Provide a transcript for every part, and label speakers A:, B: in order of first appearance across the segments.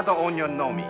A: Vado ogni nomi.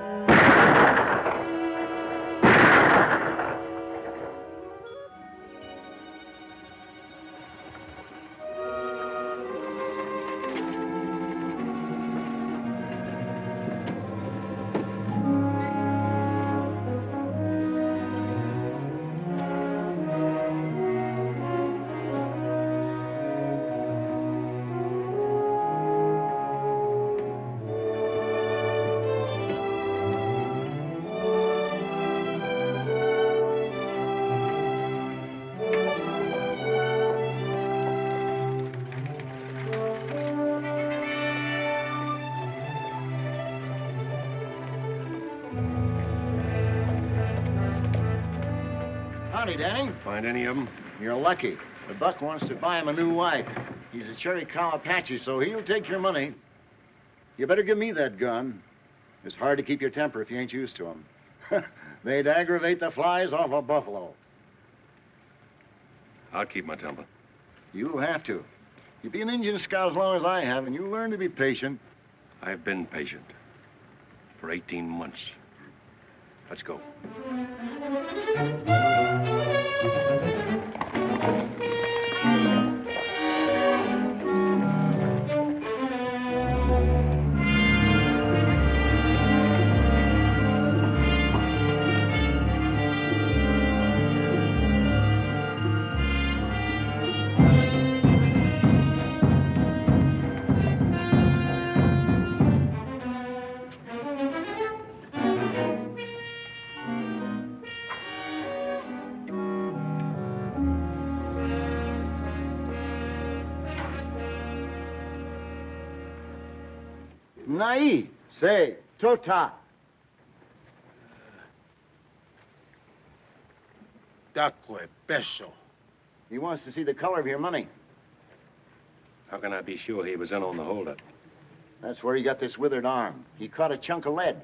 B: Howdy, Danny.
C: Find any of them?
B: You're lucky. The buck wants to buy him a new wife. He's a Cherry Cow Apache, so he'll take your money. You better give me that gun. It's hard to keep your temper if you ain't used to 'em. They'd aggravate the flies off a buffalo.
C: I'll keep my temper.
B: You'll have to. You be an Indian scout as long as I have, and you learn to be patient.
C: I've been patient for 18 months. Let's go.
B: Nai, say, tota.
D: Dacque peso.
B: He wants to see the color of your money.
C: How can I be sure he was in on the holdup?
B: That's where he got this withered arm. He caught a chunk of lead.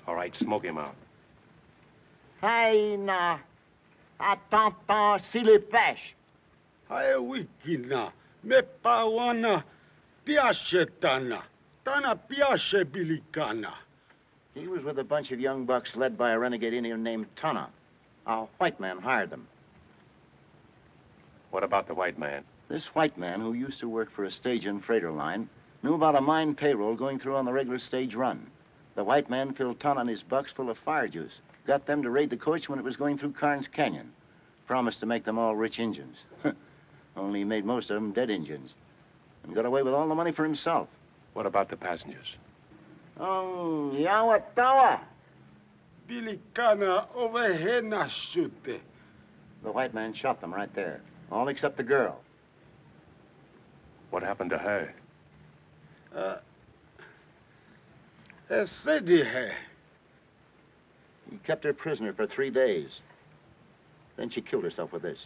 C: All right, smoke him out.
B: Hai na, atanta silipesh.
D: Hae wikina, me pawana, piace tana, tana piace bilicana.
B: He was with a bunch of young bucks led by a renegade Indian named Tana. A white man hired them.
C: What about the white man?
B: This white man, who used to work for a stage and freighter line, knew about a mine payroll going through on the regular stage run. The white man filled Tana and his bucks full of fire juice. Got them to raid the coach when it was going through Carnes Canyon. Promised to make them all rich Injuns. Only he made most of them dead Injuns. And got away with all the money for himself.
C: What about the passengers?
B: Oh, Yawatawa.
D: Bilicana ovehena shute.
B: The white man shot them right there. All except the girl.
C: What happened to her?
D: Esedihe.
B: He kept her prisoner for 3 days. Then she killed herself with this.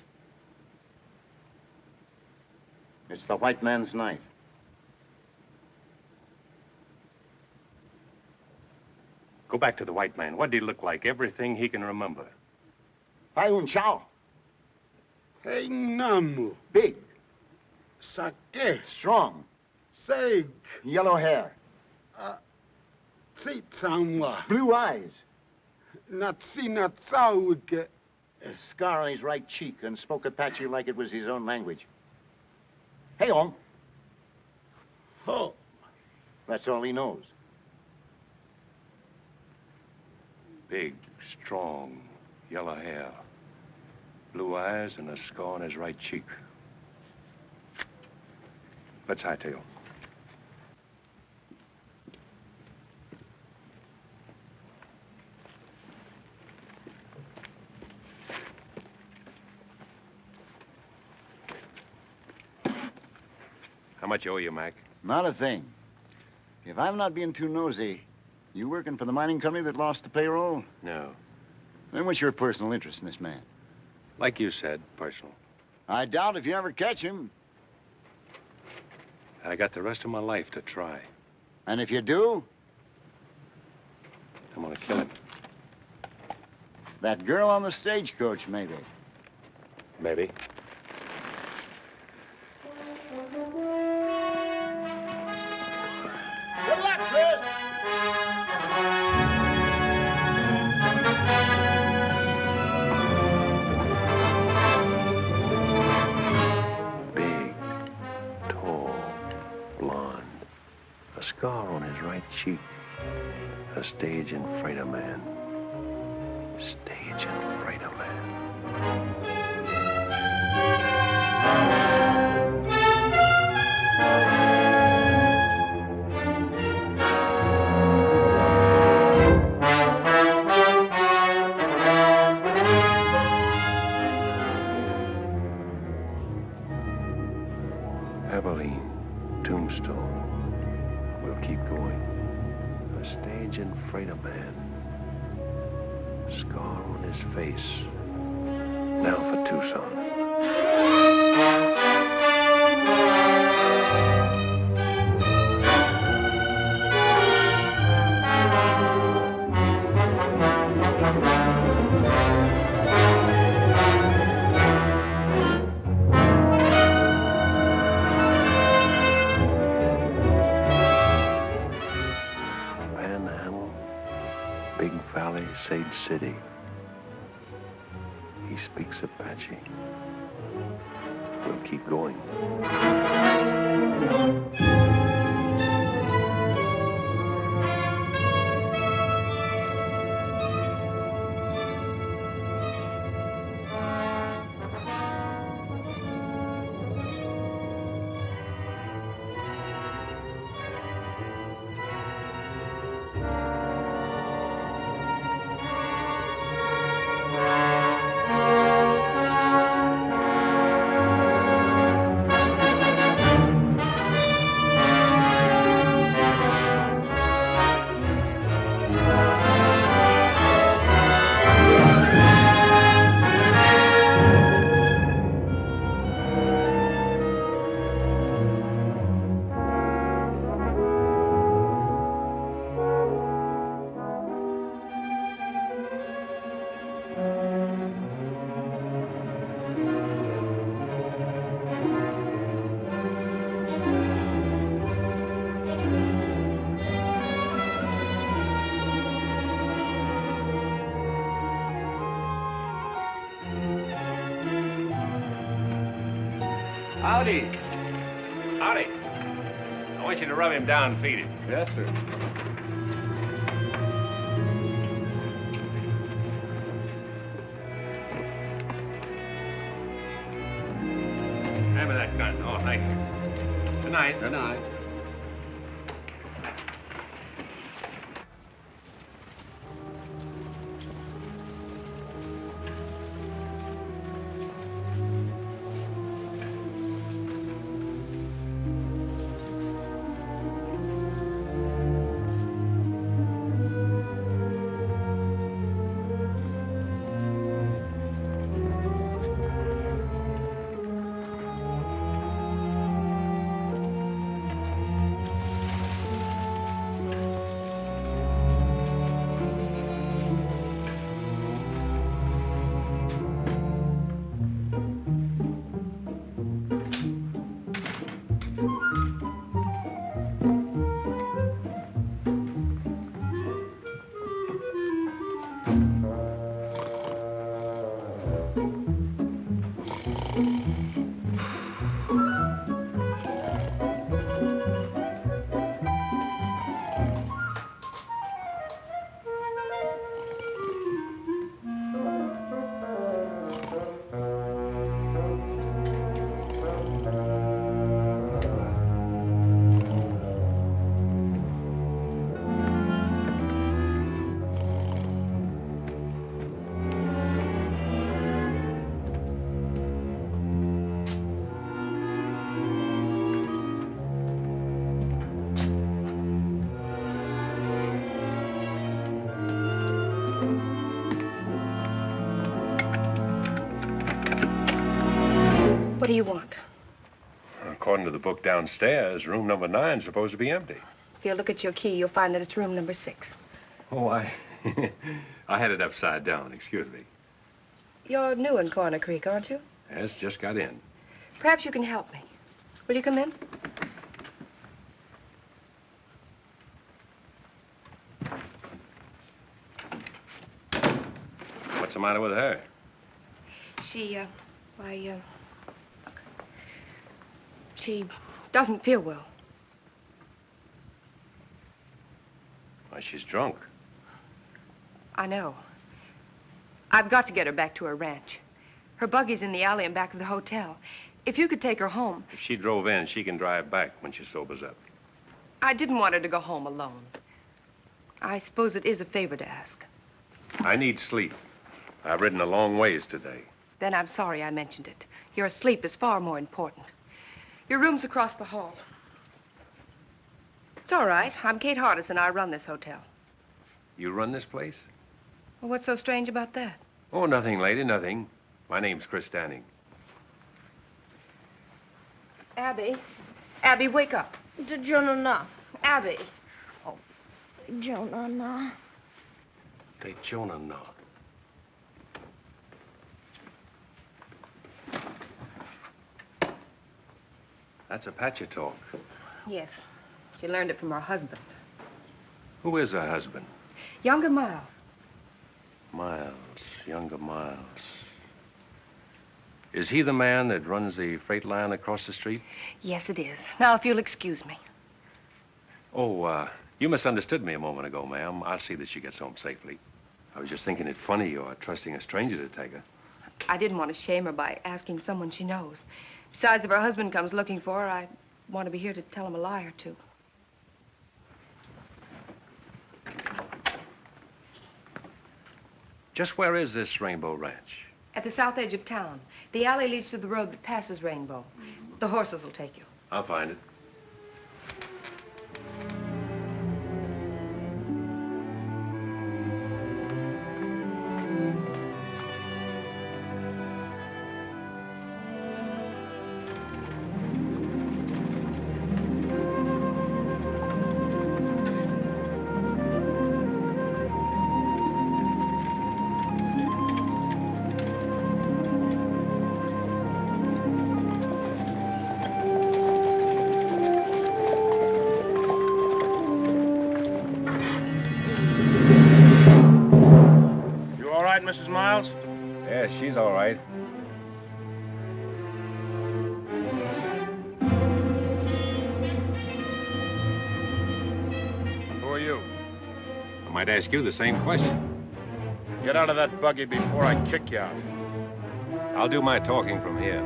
B: It's the white man's knife.
C: Go back to the white man. What did he look like? Everything he can remember.
B: Paiun Chow.
D: Hey namu.
B: Big.
D: Sake.
B: Strong.
D: Seg.
B: Yellow hair.
D: Tsitsamwa.
B: Blue eyes.
D: Natsina tsauke.
B: A scar on his right cheek and spoke Apache like it was his own language. Hey, Om.
D: Ho.
B: That's all he knows.
C: Big, strong, yellow hair, blue eyes, and a scar on his right cheek. Let's hightail. How much owe you, Mac?
B: Not a thing. If I'm not being too nosy, you working for the mining company that lost the payroll?
C: No.
B: Then what's your personal interest in this man?
C: Like you said, personal.
B: I doubt if you ever catch him.
C: I got the rest of my life to try.
B: And if you do?
C: I'm gonna kill him.
B: That girl on the stagecoach, maybe.
C: Maybe.
B: Good luck, Chris!
C: Big, tall, blonde. A scar on his right cheek. A stage and freighter man. Stage and freighter man. Abilene, Tombstone. We'll keep going. A stage and freighter man. Scar on his face. Now for Tucson. Panhandle, Big Valley, Sage City. He speaks Apache. We'll keep going.
A: Howdy. Howdy. I want you to rub him down and feed him.
C: Yes, sir.
A: Hand me that gun. Oh, thank you. Good night.
C: Good night.
E: What do you want?
C: According to the book downstairs, room number 9 is supposed to be empty.
E: If you look at your key, you'll find that it's room number 6.
C: Oh, I had it upside down. Excuse me.
E: You're new in Coroner Creek, aren't you?
C: Yes, just got in.
E: Perhaps you can help me. Will you come in?
C: What's the matter with her?
E: She doesn't feel well.
C: Why, she's drunk.
E: I know. I've got to get her back to her ranch. Her buggy's in the alley in back of the hotel. If you could take her home.
C: If she drove in, she can drive back when she sobers up.
E: I didn't want her to go home alone. I suppose it is a favor to ask.
C: I need sleep. I've ridden a long ways today.
E: Then I'm sorry I mentioned it. Your sleep is far more important. Your room's across the hall. It's all right. I'm Kate Hardison. I run this hotel.
C: You run this place?
E: Well, what's so strange about that?
C: Oh, nothing, lady, nothing. My name's Chris Stanning.
E: Abby. Abby, wake up.
F: Jonah.
E: Abby.
F: Jonah.
C: Take Jonah now. That's Apache talk.
E: Yes. She learned it from her husband.
C: Who is her husband?
E: Younger Miles.
C: Miles, younger Miles. Is he the man that runs the freight line across the street?
E: Yes, it is. Now, if you'll excuse me.
C: Oh, you misunderstood me a moment ago, ma'am. I'll see that she gets home safely. I was just thinking it funny you're trusting a stranger to take her.
E: I didn't want to shame her by asking someone she knows. Besides, if her husband comes looking for her, I want to be here to tell him a lie or two.
C: Just where is this Rainbow Ranch?
E: At the south edge of town. The alley leads to the road that passes Rainbow. The horses will take you.
C: I'll find it.
A: Mrs. Miles?
C: Yeah, she's all right.
A: Who are you?
C: I might ask you the same question.
A: Get out of that buggy before I kick you out.
C: I'll do my talking from here.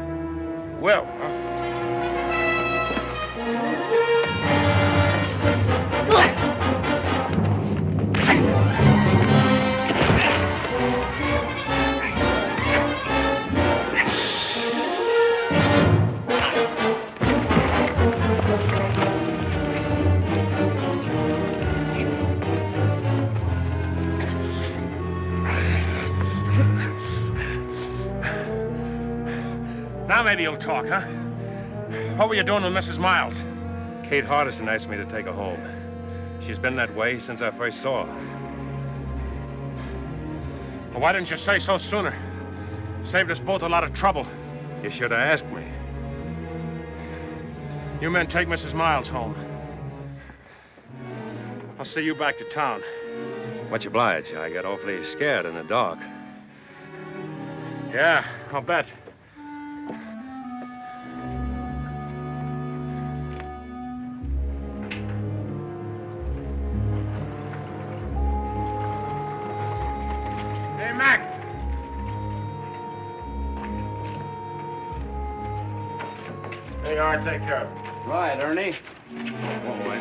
A: Well, huh? Now maybe you'll talk, huh? What were you doing with Mrs. Miles?
C: Kate Hardison asked me to take her home. She's been that way since I first saw her.
A: Well, why didn't you say so sooner? Saved us both a lot of trouble.
C: You should have asked me.
A: You men take Mrs. Miles home. I'll see you back to town.
C: Much obliged. I got awfully scared in the dark.
A: Yeah, I'll bet. Hey, Mac. There you are. Take care of it.
G: Right, Ernie.
C: Oh, boy.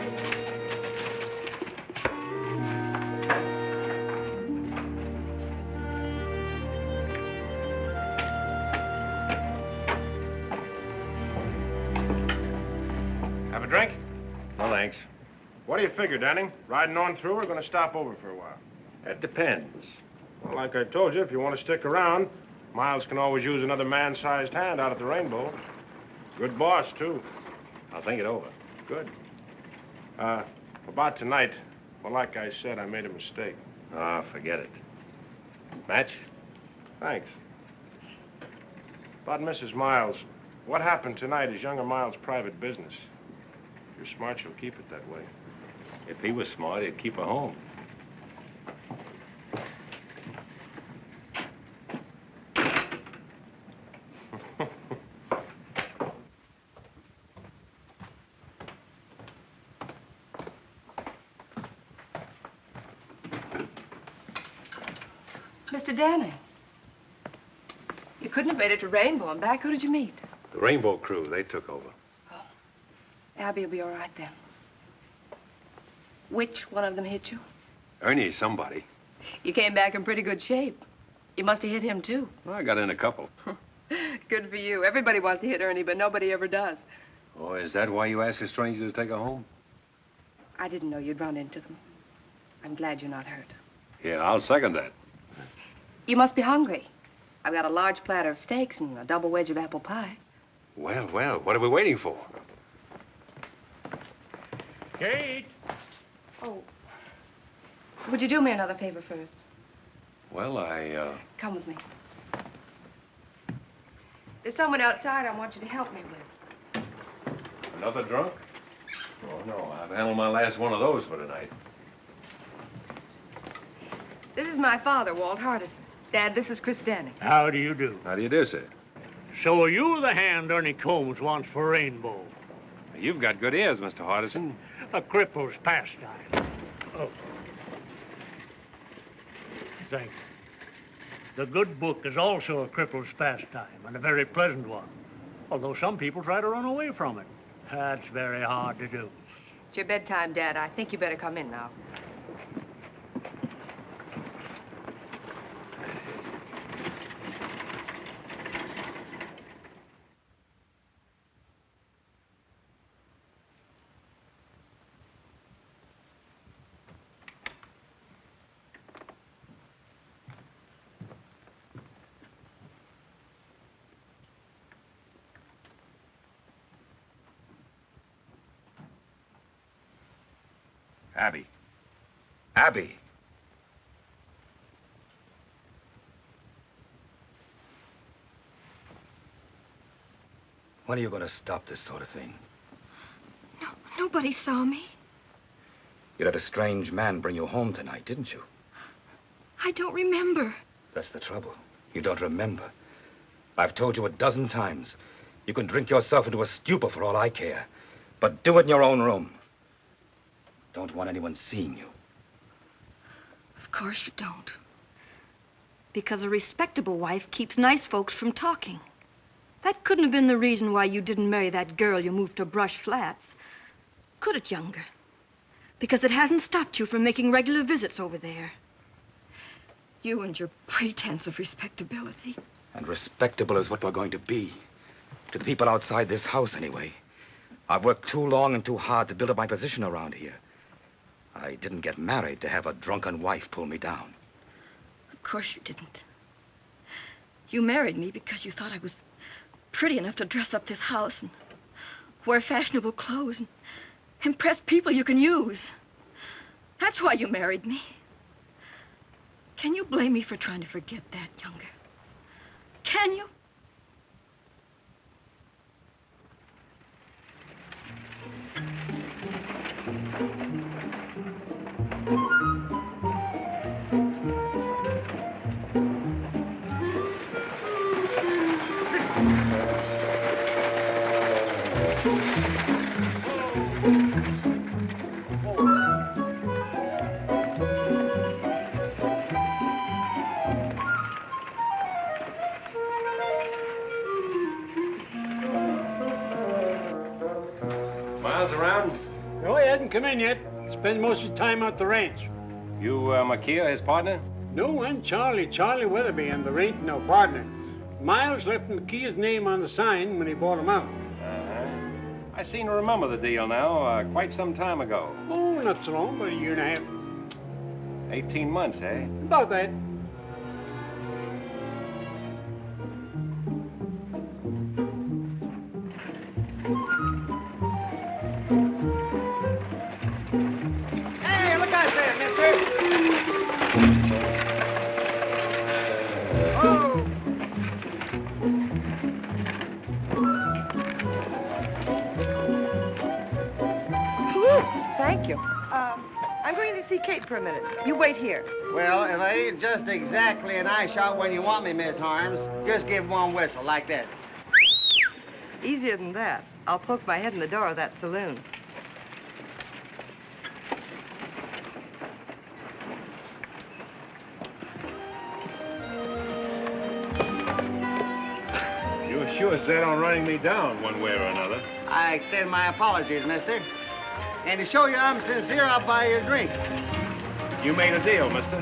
A: Have a drink?
C: No, thanks.
A: What do you figure, Danning? Riding on through or going to stop over for a while?
C: It depends.
A: Well, like I told you, if you want to stick around, Miles can always use another man-sized hand out at the Rainbow. Good boss, too.
C: I'll think it over.
A: Good. About tonight, well, like I said, I made a mistake.
C: Ah, forget it. Match?
A: Thanks. About Mrs. Miles. What happened tonight is younger Miles' private business. If you're smart, you'll keep it that way.
C: If he was smart, he'd keep her home.
E: Mr. Danny. You couldn't have made it to Rainbow and back. Who did you meet?
C: The Rainbow crew, they took over.
E: Oh. Abby will be all right then. Which one of them hit you?
C: Ernie, somebody.
E: You came back in pretty good shape. You must have hit him, too.
C: Well, I got in a couple.
E: Good for you. Everybody wants to hit Ernie, but nobody ever does.
C: Oh, is that why you asked a stranger to take her home?
E: I didn't know you'd run into them. I'm glad you're not hurt.
C: Yeah, I'll second that.
E: You must be hungry. I've got a large platter of steaks and a double wedge of apple pie.
C: Well, what are we waiting for?
A: Kate!
E: Oh. Would you do me another favor first?
C: Well,
E: Come with me. There's someone outside I want you to help me with.
C: Another drunk? Oh, no, I've handled my last one of those for tonight.
E: This is my father, Walt Hardison. Dad, this is Chris Danny.
D: How do you do?
C: How do you do, sir?
D: So are you the hand Ernie Combs wants for Rainbow?
C: You've got good ears, Mr. Hardison.
D: A cripple's pastime. Oh. Thank you. The good book is also a cripple's pastime, and a very pleasant one. Although some people try to run away from it. That's very hard to do.
E: It's your bedtime, Dad. I think you better come in now.
F: Abby. Abby. When are you going to stop this sort of thing?
G: No, nobody saw me.
F: You let a strange man bring you home tonight, didn't you?
G: I don't remember.
F: That's the trouble. You don't remember. I've told you a dozen times. You can drink yourself into a stupor for all I care. But do it in your own room. Don't want anyone seeing you.
G: Of course you don't. Because a respectable wife keeps nice folks from talking. That couldn't have been the reason why you didn't marry that girl you moved to Brush Flats. Could it, Younger? Because it hasn't stopped you from making regular visits over there. You and your pretense of respectability.
F: And respectable is what we're going to be. To the people outside this house, anyway. I've worked too long and too hard to build up my position around here. I didn't get married to have a drunken wife pull me down.
G: Of course you didn't. You married me because you thought I was pretty enough to dress up this house and wear fashionable clothes and impress people you can use. That's why you married me. Can you blame me for trying to forget that, Younger? Can you?
C: Miles around?
D: No, he hasn't come in yet. Spends most of his time out the ranch.
C: You, Makia, his partner?
D: No, and Charlie Weatherby, and there ain't no partner. Miles left McKee's name on the sign when he bought him out.
C: Uh-huh. I seem to remember the deal now, quite some time ago.
D: Oh, not so long, but a year and a half.
C: 18 months, eh?
D: About that. Hey, look out there, mister! Oh!
E: Thank you. I'm going to see Kate for a minute. You wait here.
H: Well, if I ain't just exactly an eye shot when you want me, Miss Harms, just give one whistle like that.
E: Easier than that. I'll poke my head in the door of that saloon.
A: You were sure set on running me down one way or another.
H: I extend my apologies, mister. And to show you I'm sincere, I'll buy you a drink.
A: You made a deal, mister.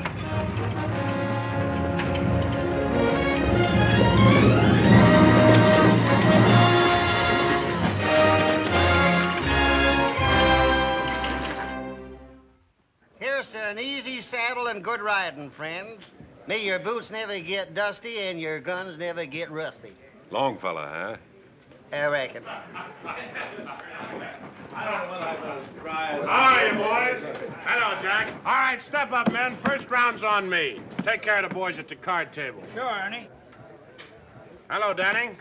H: Here's to an easy saddle and good riding, friend. May your boots never get dusty and your guns never get rusty.
C: Long fella, huh?
H: I reckon.
A: All right, boys. Hello, Jack. All right, step up, men. First round's on me. Take care of the boys at the card table.
D: Sure, Ernie.
A: Hello, Danny.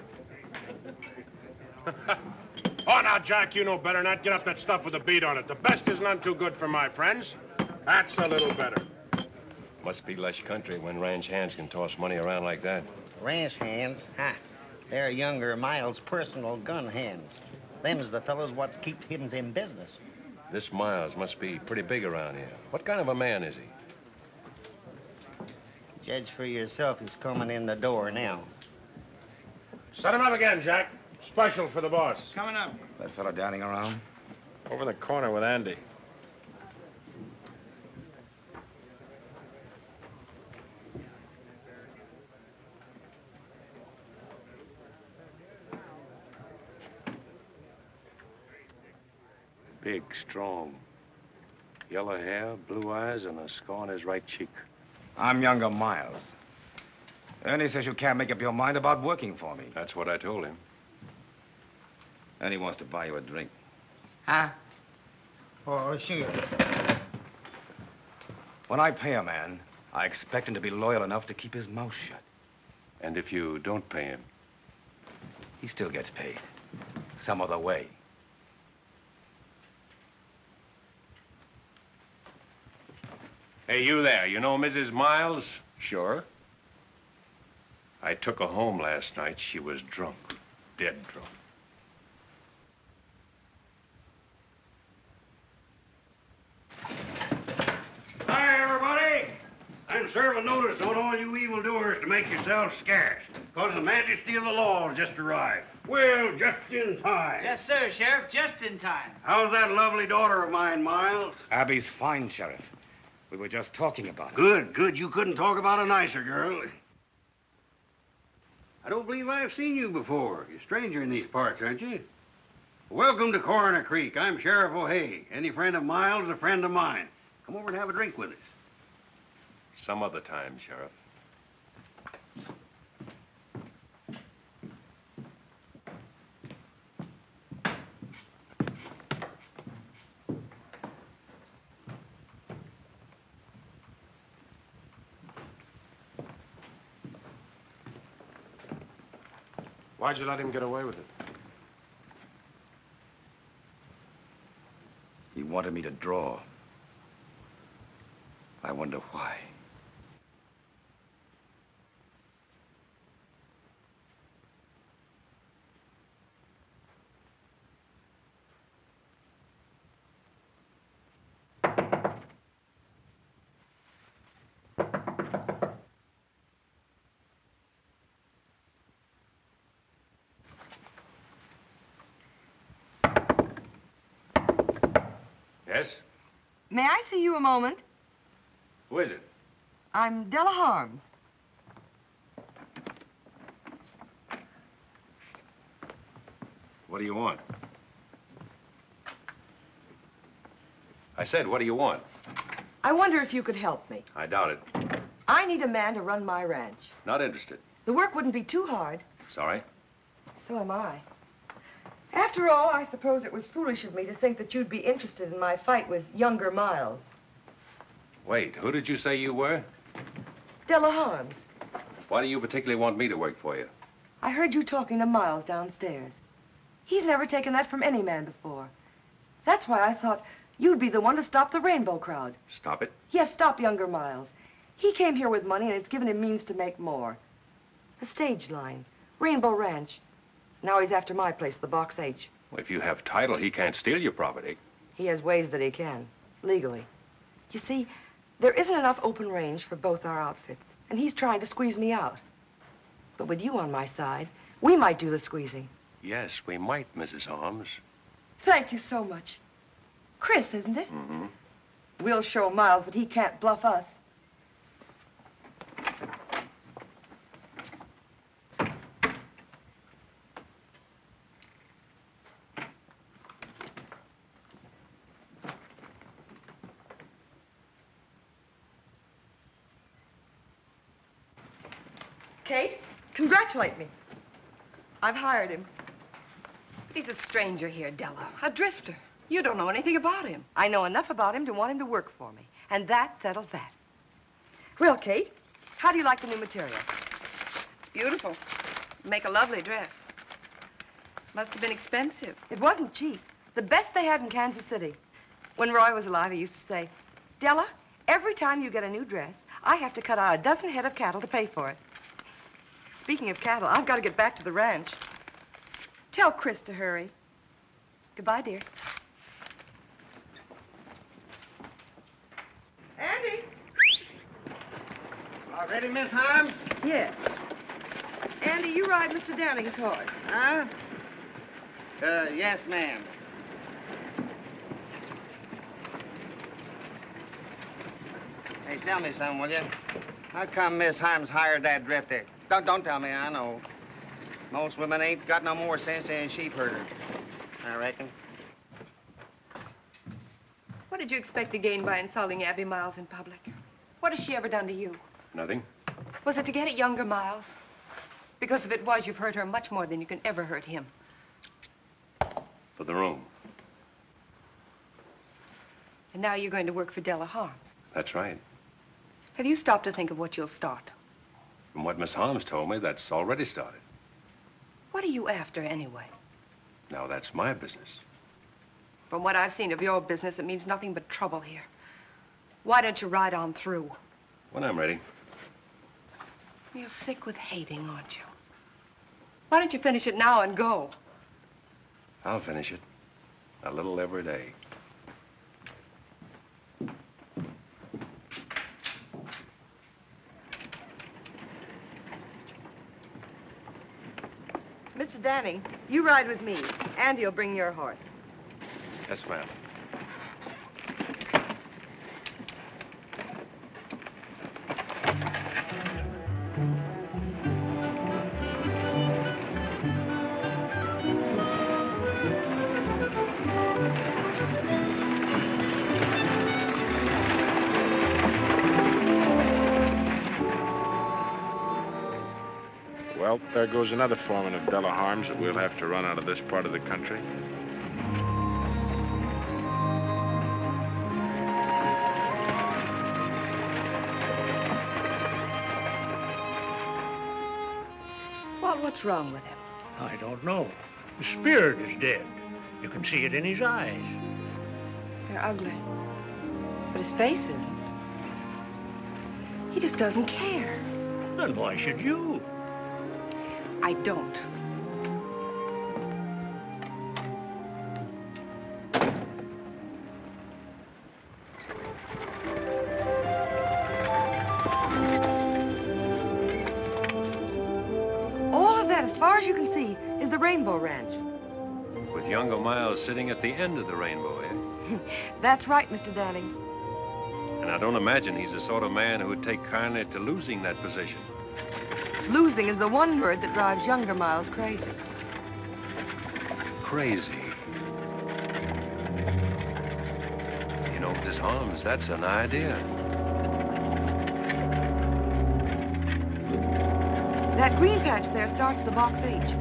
A: Oh, now, Jack, you know better than that. Get up that stuff with a beat on it. The best is none too good for my friends. That's a little better.
C: Must be lush country when ranch hands can toss money around like that.
H: Ranch hands? Ha. They're younger Miles' personal gun hands. Them's the fellows what's keep him in business.
C: This Miles must be pretty big around here. What kind of a man is he?
H: Judge for yourself. He's coming in the door now.
A: Set him up again, Jack. Special for the boss.
D: Coming up.
F: That fella dining around?
A: Over in the corner with Andy.
C: Big, strong. Yellow hair, blue eyes, and a scar on his right cheek.
F: I'm younger Miles. Ernie says you can't make up your mind about working for me.
C: That's what I told him.
F: Ernie wants to buy you a drink.
H: Huh? Oh, sure.
F: When I pay a man, I expect him to be loyal enough to keep his mouth shut.
C: And if you don't pay him?
F: He still gets paid. Some other way.
C: Hey, you there. You know Mrs. Miles?
I: Sure.
C: I took her home last night. She was drunk. Dead drunk.
I: Hi, everybody. I'm serving notice on all you evildoers to make yourselves scarce, because the majesty of the law has just arrived. Well, just in time.
J: Yes, sir, Sheriff, just in time.
I: How's that lovely daughter of mine, Miles?
F: Abby's fine, Sheriff. We were just talking about it.
I: Good, good. You couldn't talk about a nicer girl. I don't believe I've seen you before. You're a stranger in these parts, aren't you? Welcome to Coroner Creek. I'm Sheriff O'Hay. Any friend of Miles is a friend of mine. Come over and have a drink with us.
C: Some other time, Sheriff.
A: Why'd you let him get away with it?
F: He wanted me to draw. I wonder why.
C: Yes?
E: May I see you a moment?
C: Who is it?
E: I'm Della Harms.
C: What do you want? I said, what do you want?
E: I wonder if you could help me.
C: I doubt it.
E: I need a man to run my ranch.
C: Not interested.
E: The work wouldn't be too hard.
C: Sorry.
E: So am I. After all, I suppose it was foolish of me to think that you'd be interested in my fight with younger Miles.
C: Wait, who did you say you were?
E: Della Harms.
C: Why do you particularly want me to work for you?
E: I heard you talking to Miles downstairs. He's never taken that from any man before. That's why I thought
K: You'd be the one to stop the rainbow crowd.
C: Stop it?
K: Yes, stop younger Miles. He came here with money, and it's given him means to make more. The stage line, Rainbow Ranch. Now he's after my place, the Box H.
C: Well, if you have title, he can't steal your property.
K: He has ways that he can, legally. You see, there isn't enough open range for both our outfits, and he's trying to squeeze me out. But with you on my side, we might do the squeezing.
C: Yes, we might, Mrs. Holmes.
K: Thank you so much. Chris, isn't it?
C: Mm-hmm.
K: We'll show Miles that he can't bluff us. Kate, congratulate me. I've hired him.
E: But he's a stranger here, Della. A drifter. You don't know anything about him.
K: I know enough about him to want him to work for me. And that settles that. Well, Kate, how do you like the new material?
E: It's beautiful. Make a lovely dress. Must have been expensive.
K: It wasn't cheap. The best they had in Kansas City. When Roy was alive, he used to say, Della, every time you get a new dress, I have to cut out a dozen head of cattle to pay for it. Speaking of cattle, I've got to get back to the ranch. Tell Chris to hurry. Goodbye, dear. Andy!
H: All ready, Miss Holmes?
K: Yes. Andy, you ride Mr. Downing's horse.
H: Huh? Yes, ma'am. Hey, tell me something, will you? How come Miss Holmes hired that drifter? Don't tell me, I know. Most women ain't got no more sense than sheep herders, I reckon.
E: What did you expect to gain by insulting Abby Miles in public? What has she ever done to you?
C: Nothing.
E: Was it to get at younger Miles? Because if it was, you've hurt her much more than you can ever hurt him.
C: For the room.
E: And now you're going to work for Della Harms.
C: That's right.
E: Have you stopped to think of what you'll start?
C: From what Miss Holmes told me, that's already started.
E: What are you after, anyway?
C: Now, that's my business.
E: From what I've seen of your business, it means nothing but trouble here. Why don't you ride on through?
C: When I'm ready.
E: You're sick with hating, aren't you? Why don't you finish it now and go?
C: I'll finish it. A little every day.
K: Mr. Danning, you ride with me. Andy'll bring your horse.
C: Yes, ma'am.
A: Well, there goes another foreman of Della Harms that we'll have to run out of this part of the country.
E: Well, what's wrong with him?
D: I don't know. The spirit is dead. You can see it in his eyes.
E: They're ugly. But his face isn't. He just doesn't care.
D: Then why should you?
E: I don't.
K: All of that, as far as you can see, is the Rainbow Ranch.
C: With younger Miles sitting at the end of the rainbow, eh?
K: That's right, Mr. Danning.
C: And I don't imagine he's the sort of man who would take kindly to losing that position.
K: Losing is the one word that drives younger Miles crazy.
C: Crazy. You know, Mrs. Holmes, that's an idea.
K: That green patch there starts the Box H.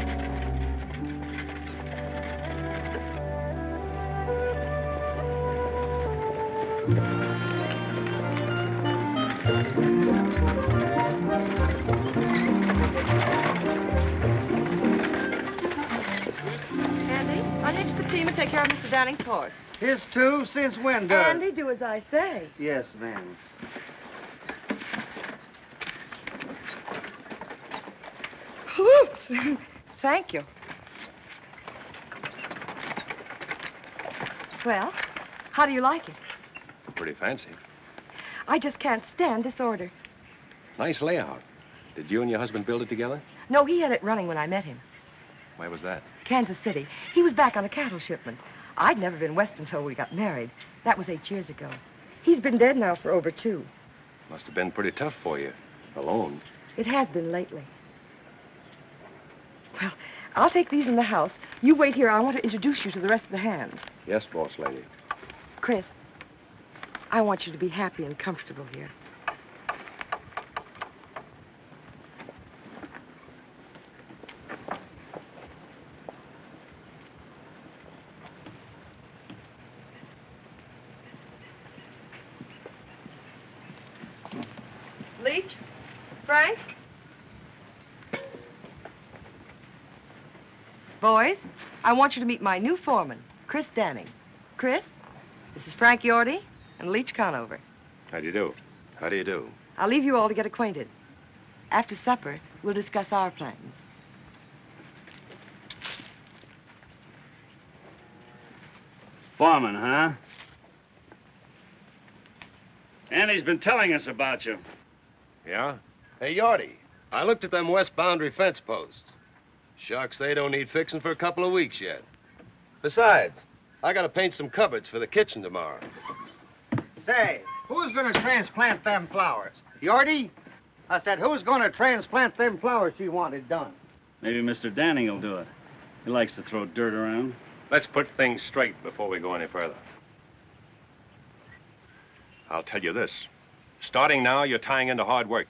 K: Andy, I'll hitch the team and take care of Mr. Danning's horse.
I: His too? Since when, Doug?
K: Andy, do as I say.
I: Yes, ma'am.
K: Oops. Thank you. Well, how do you like it?
C: Pretty fancy.
K: I just can't stand disorder.
C: Nice layout. Did you and your husband build it together?
K: No, he had it running when I met him.
C: Where was that?
K: Kansas City. He was back on a cattle shipment. I'd never been west until we got married. That was 8 years ago. He's been dead now for over 2.
C: Must have been pretty tough for you. Alone.
K: It has been lately. Well, I'll take these in the house. You wait here. I want to introduce you to the rest of the hands.
C: Yes, boss lady.
K: Chris, I want you to be happy and comfortable here. Leach? Frank? Boys, I want you to meet my new foreman, Chris Danning. Chris, this is Frank Yorty and Leach Conover.
C: How do you do? How do you do?
K: I'll leave you all to get acquainted. After supper, we'll discuss our plans.
L: Foreman, huh? Andy's been telling us about you.
C: Yeah? Hey, Yorty, I looked at them west boundary fence posts. Shucks, they don't need fixing for a couple of weeks yet. Besides, I gotta paint some cupboards for the kitchen tomorrow.
H: Say, who's gonna transplant them flowers? Yorty? I said, who's gonna transplant them flowers she wanted done?
L: Maybe Mr. Danning will do it. He likes to throw dirt around.
C: Let's put things straight before we go any further. I'll tell you this. Starting now, you're tying into hard work.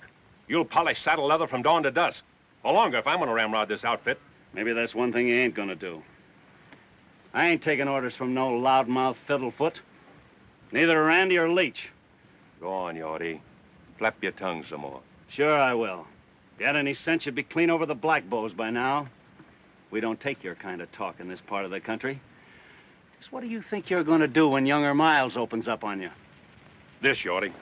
C: You'll polish saddle leather from dawn to dusk. Or longer if I'm gonna ramrod this outfit.
L: Maybe that's one thing he ain't gonna do. I ain't taking orders from no loudmouth fiddlefoot. Neither Randy or Leach.
C: Go on, Yorty. Flap your tongue some more.
L: Sure I will. If you had any sense, you'd be clean over the black bows by now. We don't take your kind of talk in this part of the country. Just what do you think you're gonna do when younger Miles opens up on you?
C: This, Yorty.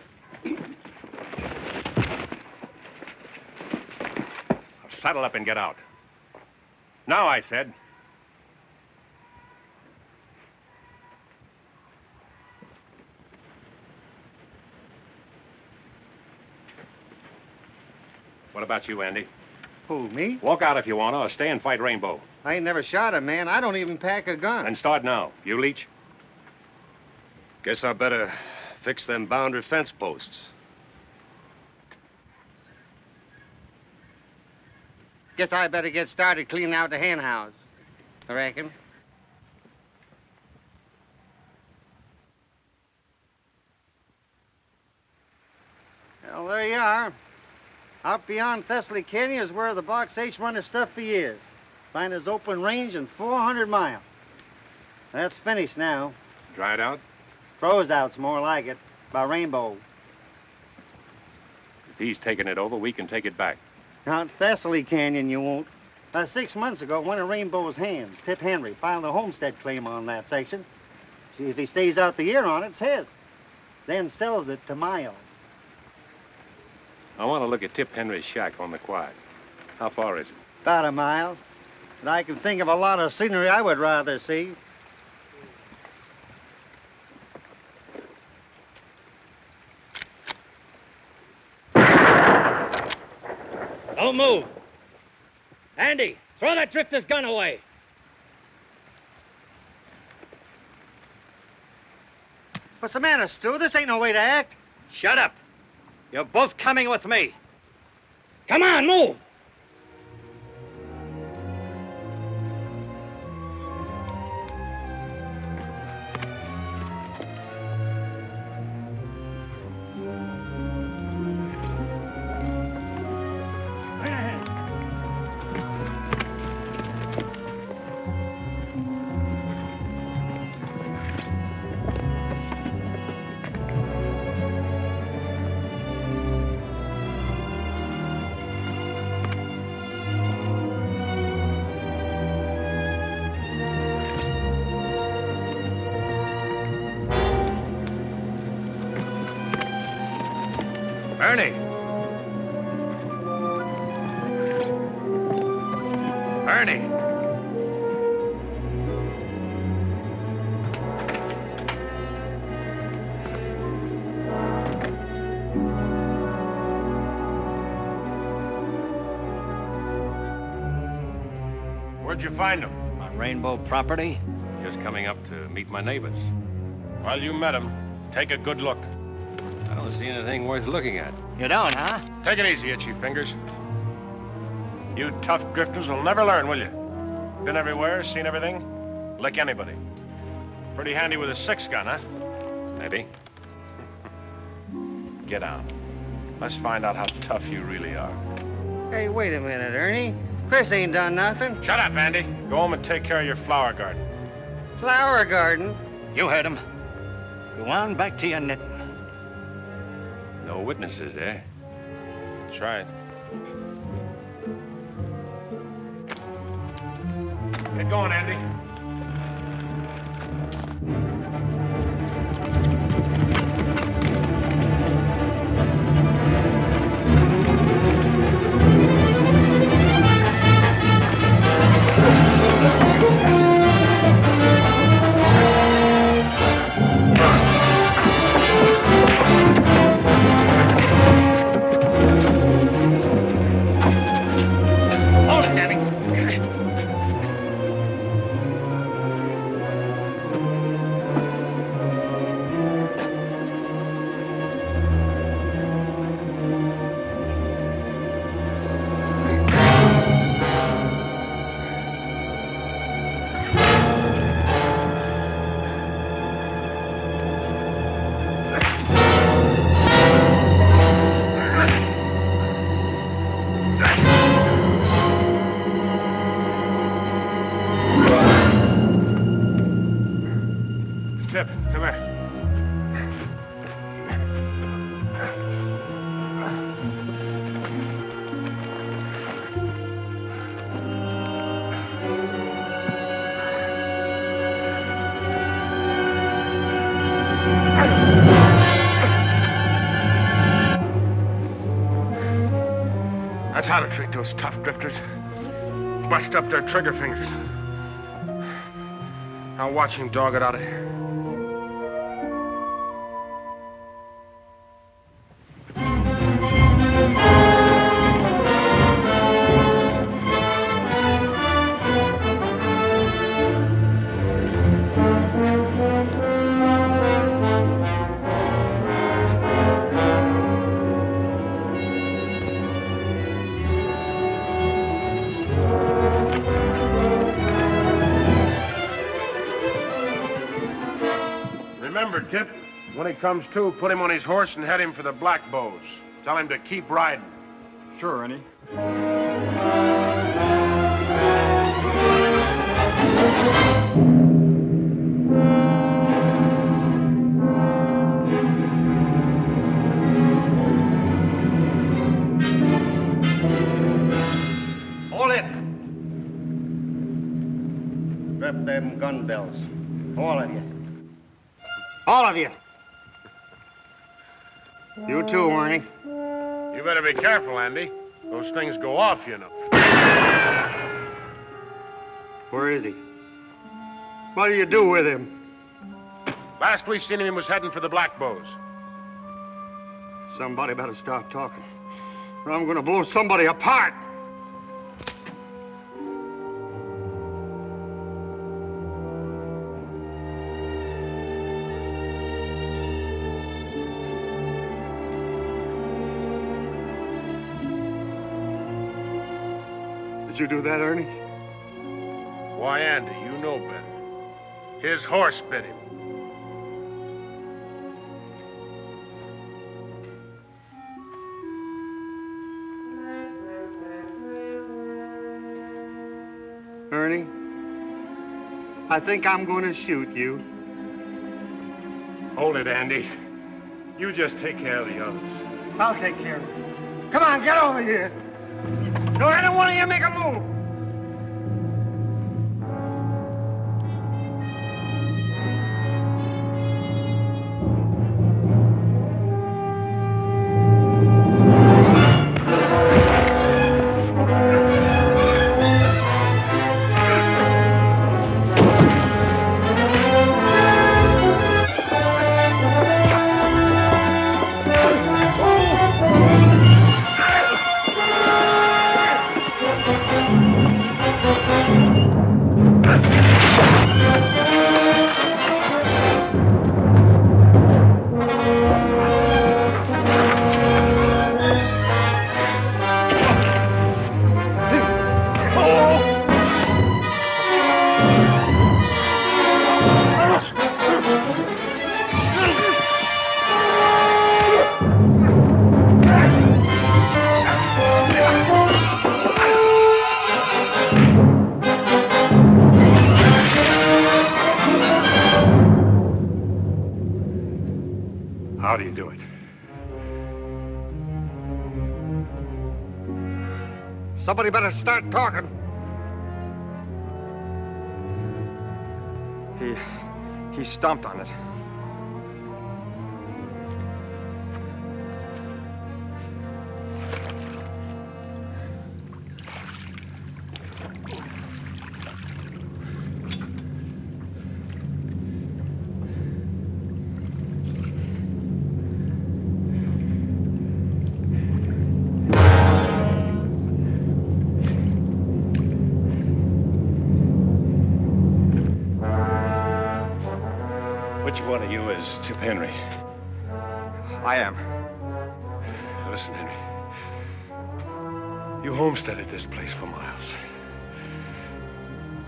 C: Saddle up and get out. Now, I said. What about you, Andy?
H: Who, me?
C: Walk out if you want to, or stay and fight Rainbow.
H: I ain't never shot a man. I don't even pack a gun.
C: And start now. You, Leach?
M: Guess I better fix them boundary fence posts.
H: Guess I better get started cleaning out the hen house. I reckon. Well, there you are. Out beyond Thessaly Canyon is where the Box H run his stuff for years. Find his open range in 400 miles. That's finished now.
C: Dried out?
H: Froze out's more like it, by Rainbow.
C: If he's taking it over, we can take it back.
H: Out Thessaly Canyon, you won't. 6 months ago, one of Rainbow's hands, Tip Henry, filed a homestead claim on that section. See, if he stays out the year on it, it's his. Then sells it to Miles.
C: I want to look at Tip Henry's shack on the quiet. How far is it?
H: About a mile. But I can think of a lot of scenery I would rather see.
L: Don't move. Andy, throw that drifter's gun away.
H: What's the matter, Stu? This ain't no way to act.
L: Shut up. You're both coming with me. Come on, move.
A: Ernie! Ernie! Where'd you find him?
L: On Rainbow property?
M: Just coming up to meet my neighbors.
A: Well, you met him. Take a good look.
M: I don't see anything worth looking at.
L: You don't, huh?
A: Take it easy, Itchy Fingers. You tough drifters will never learn, will you? Been everywhere, seen everything. Lick anybody. Pretty handy with a 6-gun, huh?
M: Maybe.
A: Get down. Let's find out how tough you really are.
H: Hey, wait a minute, Ernie. Chris ain't done nothing.
A: Shut up, Andy. Go home and take care of your flower garden.
H: Flower garden?
L: You heard him. Go on back to your knitting.
M: No witnesses, eh?
A: That's right. Get going, Andy. That's how to treat those tough drifters. Bust up their trigger fingers. Now watch him dog it out of here. Remember, Tip, when he comes to, put him on his horse and head him for the Black Bows. Tell him to keep riding.
N: Sure, Ernie.
H: Hold it. Strap them gun belts. All of you. All of you. You too, Ernie.
A: You better be careful, Andy. Those things go off, you know.
H: Where is he? What do you do with him?
A: Last we seen him, he was heading for the Black Bows.
H: Somebody better stop talking, or I'm gonna blow somebody apart. Did you do that, Ernie?
A: Why, Andy, you know better. His horse bit him.
H: Ernie, I think I'm going to shoot you.
A: Hold it, Andy. You just take care of the others.
H: I'll take care of it. Come on, get over here. Don't any one of you make a move.
A: How do you do it?
I: Somebody better start talking.
N: He stomped on it.
A: Which one of you is Tip Henry?
N: I am.
A: Listen, Henry. You homesteaded this place for Miles.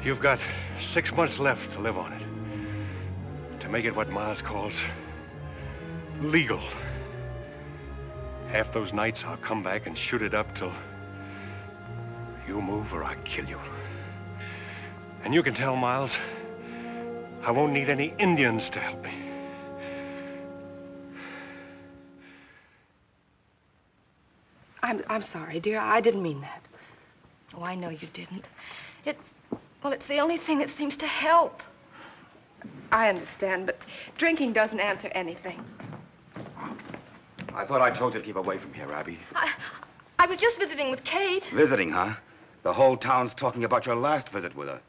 A: You've got 6 months left to live on it. To make it what Miles calls legal. Half those nights I'll come back and shoot it up till you move or I kill you. And you can tell Miles I won't need any Indians to help me.
E: I'm sorry, dear. I didn't mean that.
G: Oh, I know you didn't. It's the only thing that seems to help.
E: I understand, but drinking doesn't answer anything.
F: I thought I told you to keep away from here, Abby.
G: I was just visiting with Kate.
F: Visiting, huh? The whole town's talking about your last visit with her.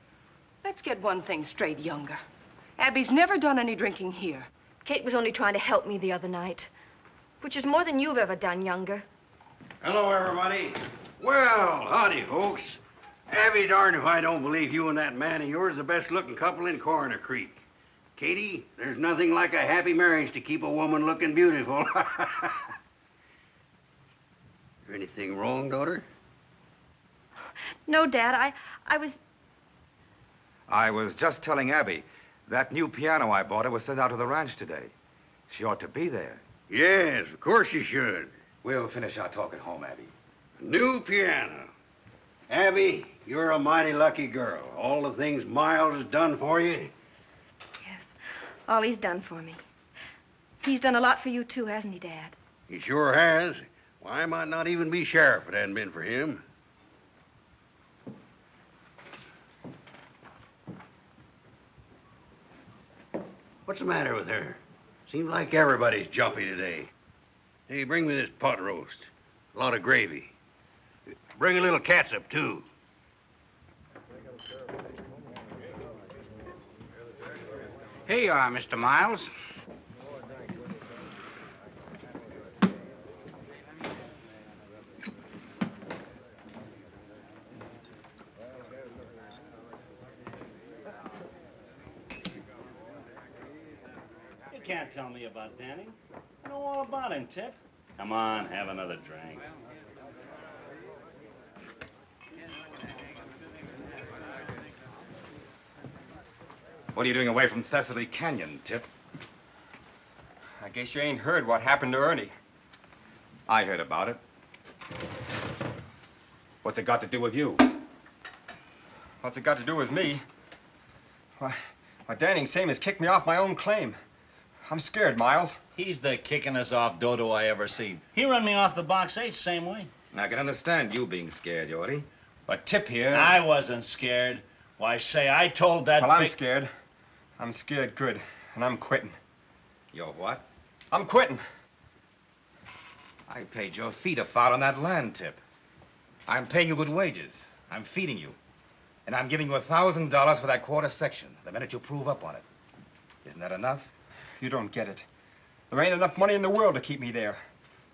E: Let's get one thing straight, Younger. Abby's never done any drinking here.
G: Kate was only trying to help me the other night, which is more than you've ever done, Younger.
I: Hello, everybody. Well, howdy, folks. Abby darned if I don't believe you and that man of yours are the best-looking couple in Coroner Creek. Katie, there's nothing like a happy marriage to keep a woman looking beautiful. Is anything wrong, daughter?
G: No, Dad, I was...
F: I was just telling Abby that new piano I bought her was sent out to the ranch today. She ought to be there.
I: Yes, of course you should.
F: We'll finish our talk at home, Abby.
I: New piano. Abby, you're a mighty lucky girl. All the things Miles has done for you.
G: Yes, all he's done for me. He's done a lot for you, too, hasn't he, Dad?
I: He sure has. Why, I might not even be sheriff if it hadn't been for him. What's the matter with her? Seems like everybody's jumpy today. Hey, bring me this pot roast. A lot of gravy. Bring a little catsup, too.
O: Here you are, Mr. Miles.
L: You can't tell me about Danny. I know all about him, Tip. Come on, have another drink.
F: What are you doing away from Thessaly Canyon, Tip?
N: I guess you ain't heard what happened to Ernie.
F: I heard about it. What's it got to do with you?
N: What's it got to do with me? Why, Danning same as kicked me off my own claim. I'm scared, Miles.
L: He's the kickingest off dodo I ever seen. He run me off the box 8 same way.
F: I can understand you being scared, Yorty.
N: But Tip here...
L: I wasn't scared. Why, say, I told that
N: Well, I'm scared. I'm scared good, and I'm quitting.
F: You're what?
N: I'm quitting.
F: I paid your feet a foul on that land, Tip. I'm paying you good wages. I'm feeding you. And I'm giving you $1,000 for that quarter section the minute you prove up on it. Isn't that enough?
N: You don't get it. There ain't enough money in the world to keep me there.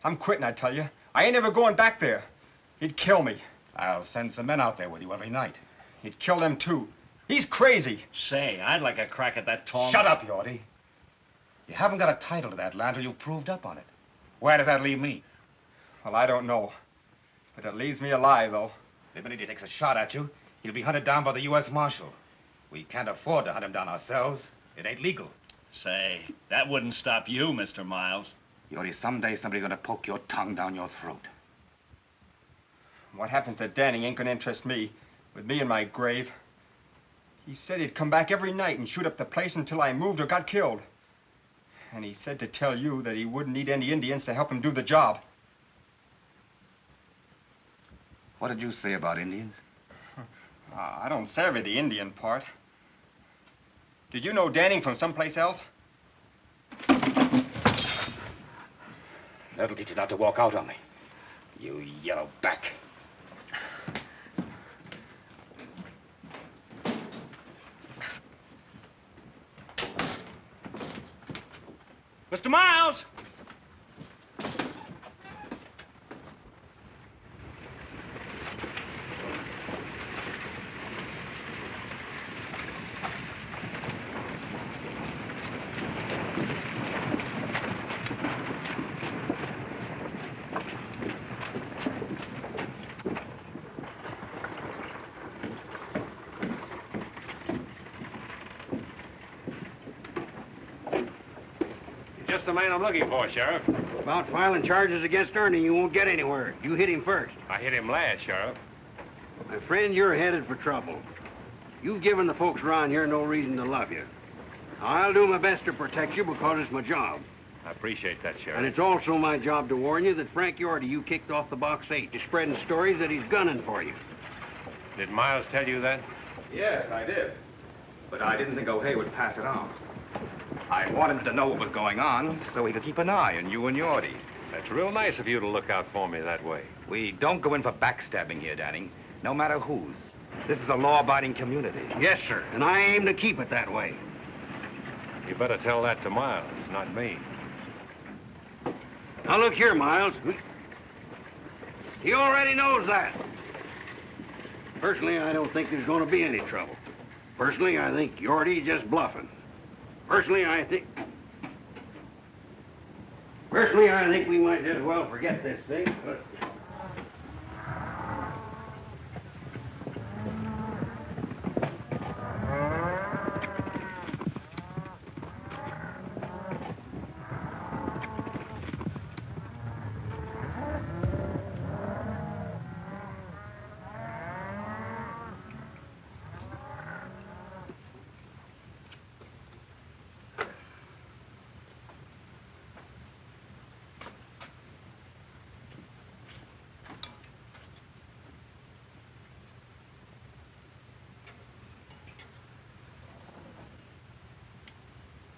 N: I'm quitting, I tell you. I ain't ever going back there. He'd kill me.
F: I'll send some men out there with you every night.
N: He'd kill them, too. He's crazy.
L: Say, I'd like a crack at that tall...
F: Shut up, Yorty. You haven't got a title to that land till you've proved up on it. Where does that leave me?
N: Well, I don't know. But it leaves me alive, though.
F: The minute he takes a shot at you, he'll be hunted down by the U.S. Marshal. We can't afford to hunt him down ourselves. It ain't legal.
L: Say, that wouldn't stop you, Mr. Miles.
F: Yorty, someday somebody's gonna poke your tongue down your throat.
N: What happens to Danny ain't gonna interest me. With me in my grave. He said he'd come back every night and shoot up the place until I moved or got killed. And he said to tell you that he wouldn't need any Indians to help him do the job.
F: What did you say about Indians?
N: I don't savvy the Indian part. Did you know Danning from someplace else?
F: That'll teach you not to walk out on me, you yellow back.
L: Mr. Miles!
A: Just the man I'm looking for, Sheriff.
I: About filing charges against Ernie, you won't get anywhere. You hit him first.
A: I hit him last, Sheriff.
I: My friend, you're headed for trouble. You've given the folks around here no reason to love you. Now, I'll do my best to protect you because it's my job.
A: I appreciate that, Sheriff.
I: And it's also my job to warn you that Frank Yorty you kicked off the Box 8 to spreading stories that he's gunning for you.
A: Did Miles tell you that?
F: Yes, I did. But I didn't think O'Hay would pass it on. I wanted him to know what was going on so he could keep an eye on you and Yorty.
A: That's real nice of you to look out for me that way.
F: We don't go in for backstabbing here, Danning, no matter whose. This is a law-abiding community.
I: Yes, sir, and I aim to keep it that way.
A: You better tell that to Miles, not me.
I: Now, look here, Miles. He already knows that. Personally, I don't think there's going to be any trouble. Personally, I think Yorty's just bluffing. Personally, I think we might as well forget this thing. But...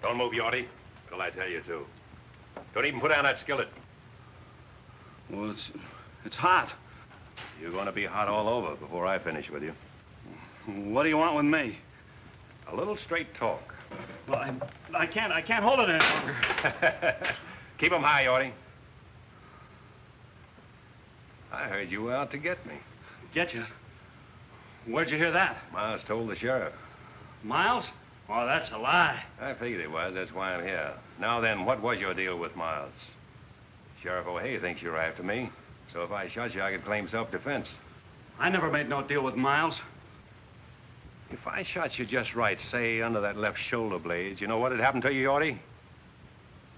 A: Don't move, Yorty, till I tell you to. Don't even put down that skillet.
L: Well, it's hot.
A: You're going to be hot all over before I finish with you.
L: What do you want with me?
A: A little straight talk.
L: Well, I can't hold it any longer.
A: Keep 'em high, Yorty. I heard you were out to get me.
L: Get you? Where'd you hear that?
A: Miles told the sheriff.
L: Miles? Oh, that's a lie.
A: I figured it was. That's why I'm here. Now then, what was your deal with Miles? Sheriff O'Hay thinks you're after me. So if I shot you, I could claim self-defense.
L: I never made no deal with Miles.
A: If I shot you just right, say under that left shoulder blade, you know what'd happen to you, Yorty?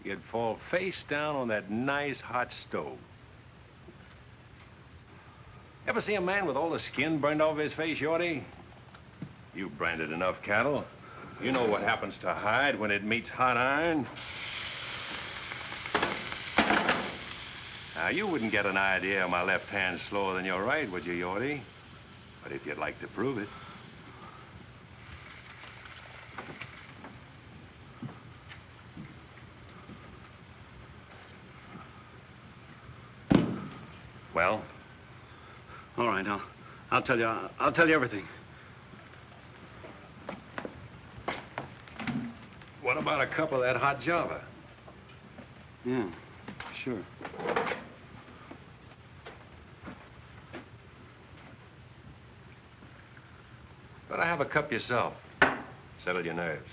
A: You'd fall face down on that nice hot stove. Ever see a man with all the skin burned off his face, Yorty? You've branded enough cattle. You know what happens to hide when it meets hot iron. Now, you wouldn't get an idea my left hand's slower than your right, would you, Yorty? But if you'd like to prove it. Well?
L: All right, I'll tell you everything.
A: What about a cup of that hot Java?
L: Yeah, sure.
A: Better have a cup yourself. Settle your nerves.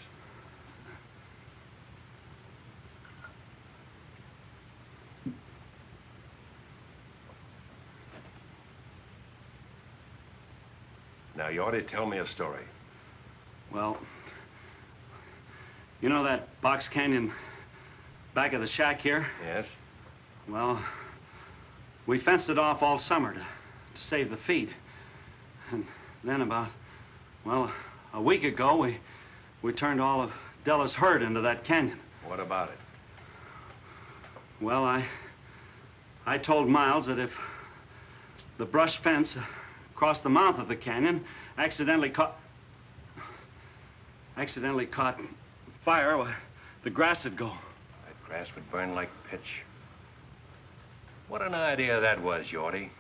A: Now, you ought to tell me a story.
L: Well, you know that box canyon back of the shack here?
A: Yes.
L: Well, we fenced it off all summer to save the feed. And then about, well, a week ago, we turned all of Della's herd into that canyon.
A: What about it?
L: Well, I told Miles that if the brush fence across the mouth of the canyon accidentally caught fire, well, the grass would go.
M: That grass would burn like pitch. What an idea that was, Yorty.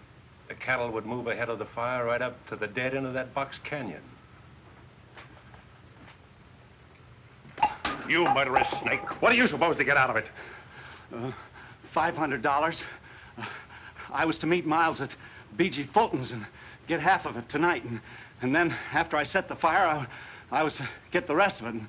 M: The cattle would move ahead of the fire right up to the dead end of that box canyon. You murderous snake. What are you supposed to get out of it?
L: $500. I was to meet Miles at B.G. Fulton's and get half of it tonight. And then after I set the fire, I was to get the rest of it. And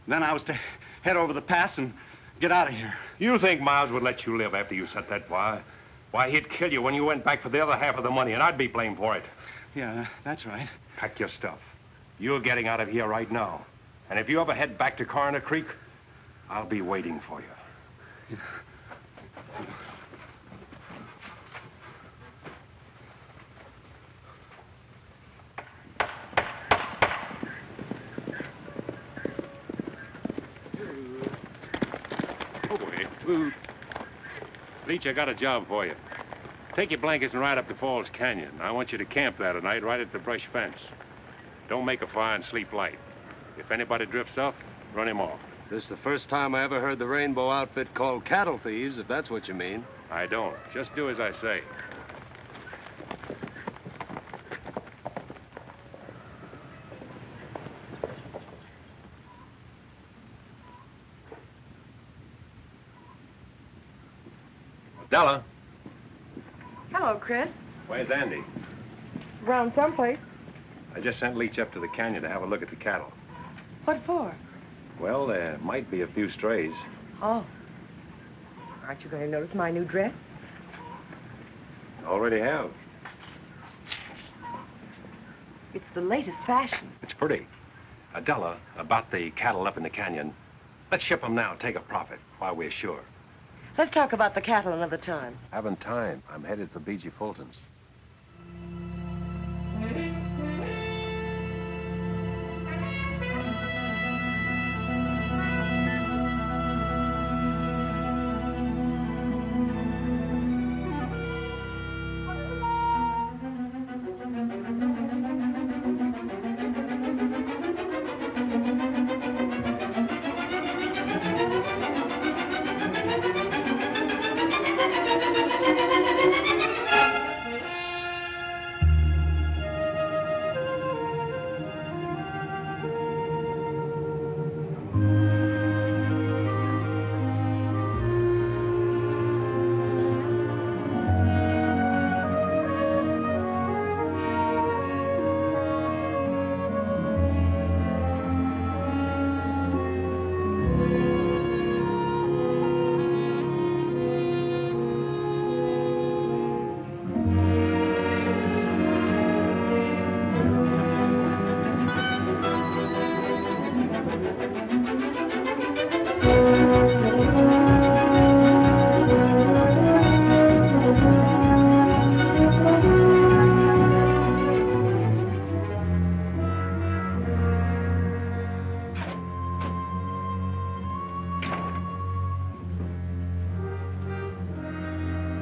L: then I was to head over the pass and get out of here.
M: You think Miles would let you live after you set that fire? Why, he'd kill you when you went back for the other half of the money, and I'd be blamed for it.
L: Yeah, that's right.
M: Pack your stuff. You're getting out of here right now. And if you ever head back to Coroner Creek, I'll be waiting for you. Leach, I got a job for you. Take your blankets and ride up to Falls Canyon. I want you to camp there tonight right at the brush fence. Don't make a fire and sleep light. If anybody drifts off, run him off.
C: This is the first time I ever heard the Rainbow outfit called cattle thieves, if that's what you mean.
M: I don't. Just do as I say. Della.
K: Hello, Chris.
M: Where's Andy?
K: Around someplace.
M: I just sent Leach up to the canyon to have a look at the cattle.
K: What for?
M: Well, there might be a few strays.
K: Oh. Aren't you going to notice my new dress?
M: Already have.
K: It's the latest fashion.
M: It's pretty. Della, about the cattle up in the canyon. Let's ship them now, take a profit, while we're sure.
K: Let's talk about the cattle another time.
M: Haven't time. I'm headed for B.G. Fulton's.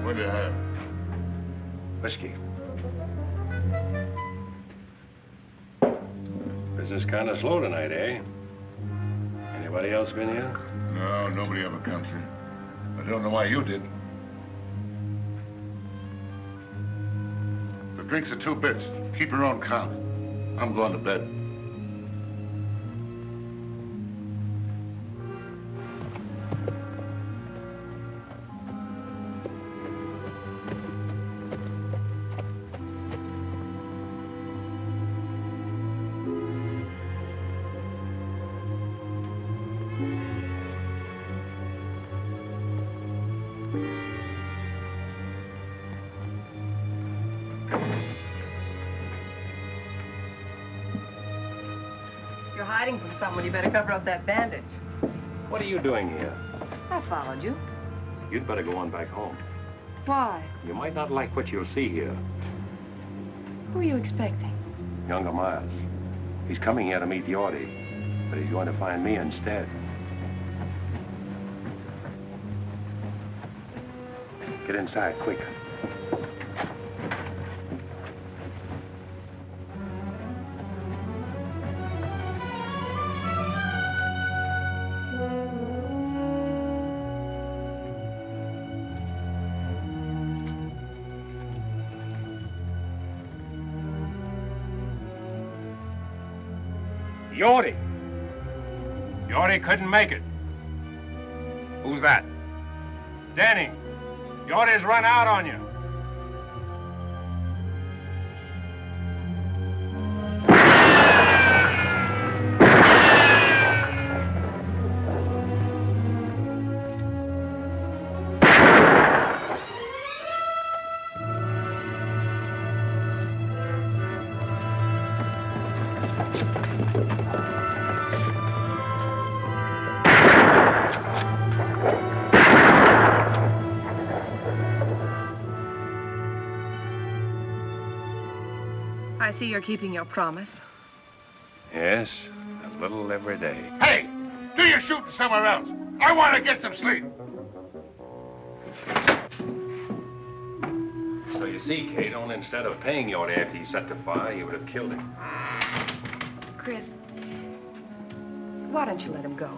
P: What do you have?
M: Whiskey. Business kind of slow tonight, eh? Anybody else been here?
P: No, nobody ever comes here. I don't know why you did. The drinks are 2 bits. Keep your own count. I'm going to bed.
E: You're hiding from someone. You better cover up that bandage.
M: What are you doing here?
E: I followed you.
M: You'd better go on back home.
E: Why?
M: You might not like what you'll see here.
E: Who are you expecting?
M: Younger Miles. He's coming here to meet Yorty, but he's going to find me instead. Get inside, quick.
A: Yorty. Yorty couldn't make it.
M: Who's that?
A: Denning. Yorty's run out on you.
E: I see you're keeping your promise.
M: Yes, a little every day.
P: Hey, do your shooting somewhere else. I want to get some sleep.
M: So you see, Kate, only instead of paying Yorty after he set the fire, you would have killed him.
E: Chris, why don't you let him go?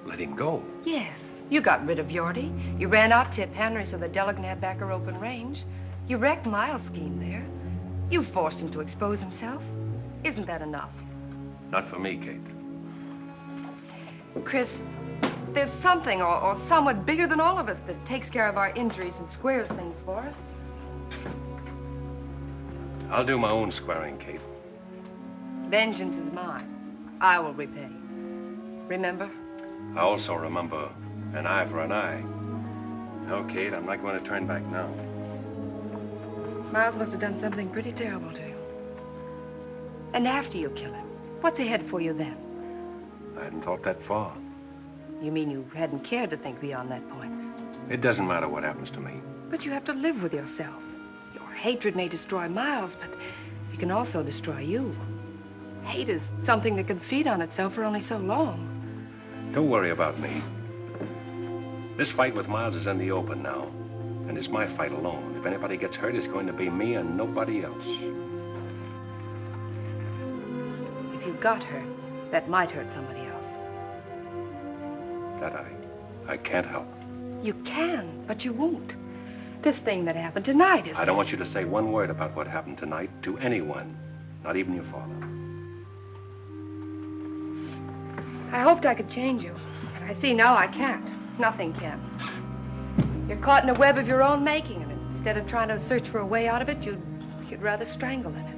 M: Let him go?
E: Yes, you got rid of Yorty. You ran out Tip Henry so that Della can have back her open range. You wrecked Miles' scheme there. You forced him to expose himself. Isn't that enough?
M: Not for me, Kate.
E: Chris, there's something or someone bigger than all of us that takes care of our injuries and squares things for us.
M: I'll do my own squaring, Kate.
E: Vengeance is mine. I will repay. Remember?
M: I also remember an eye for an eye. No, Kate, I'm not going to turn back now.
E: Miles must have done something pretty terrible to you. And after you kill him, what's ahead for you then?
M: I hadn't thought that far.
E: You mean you hadn't cared to think beyond that point?
M: It doesn't matter what happens to me.
E: But you have to live with yourself. Your hatred may destroy Miles, but it can also destroy you. Hate is something that can feed on itself for only so long.
M: Don't worry about me. This fight with Miles is in the open now. And it's my fight alone. If anybody gets hurt, it's going to be me and nobody else.
E: If you got hurt, that might hurt somebody else.
M: That I can't help.
E: You can, but you won't. This thing that happened tonight is...
M: I don't want you to say one word about what happened tonight to anyone, not even your father.
E: I hoped I could change you, but I see now I can't. Nothing can. You're caught in a web of your own making, and instead of trying to search for a way out of it, you'd rather strangle in it.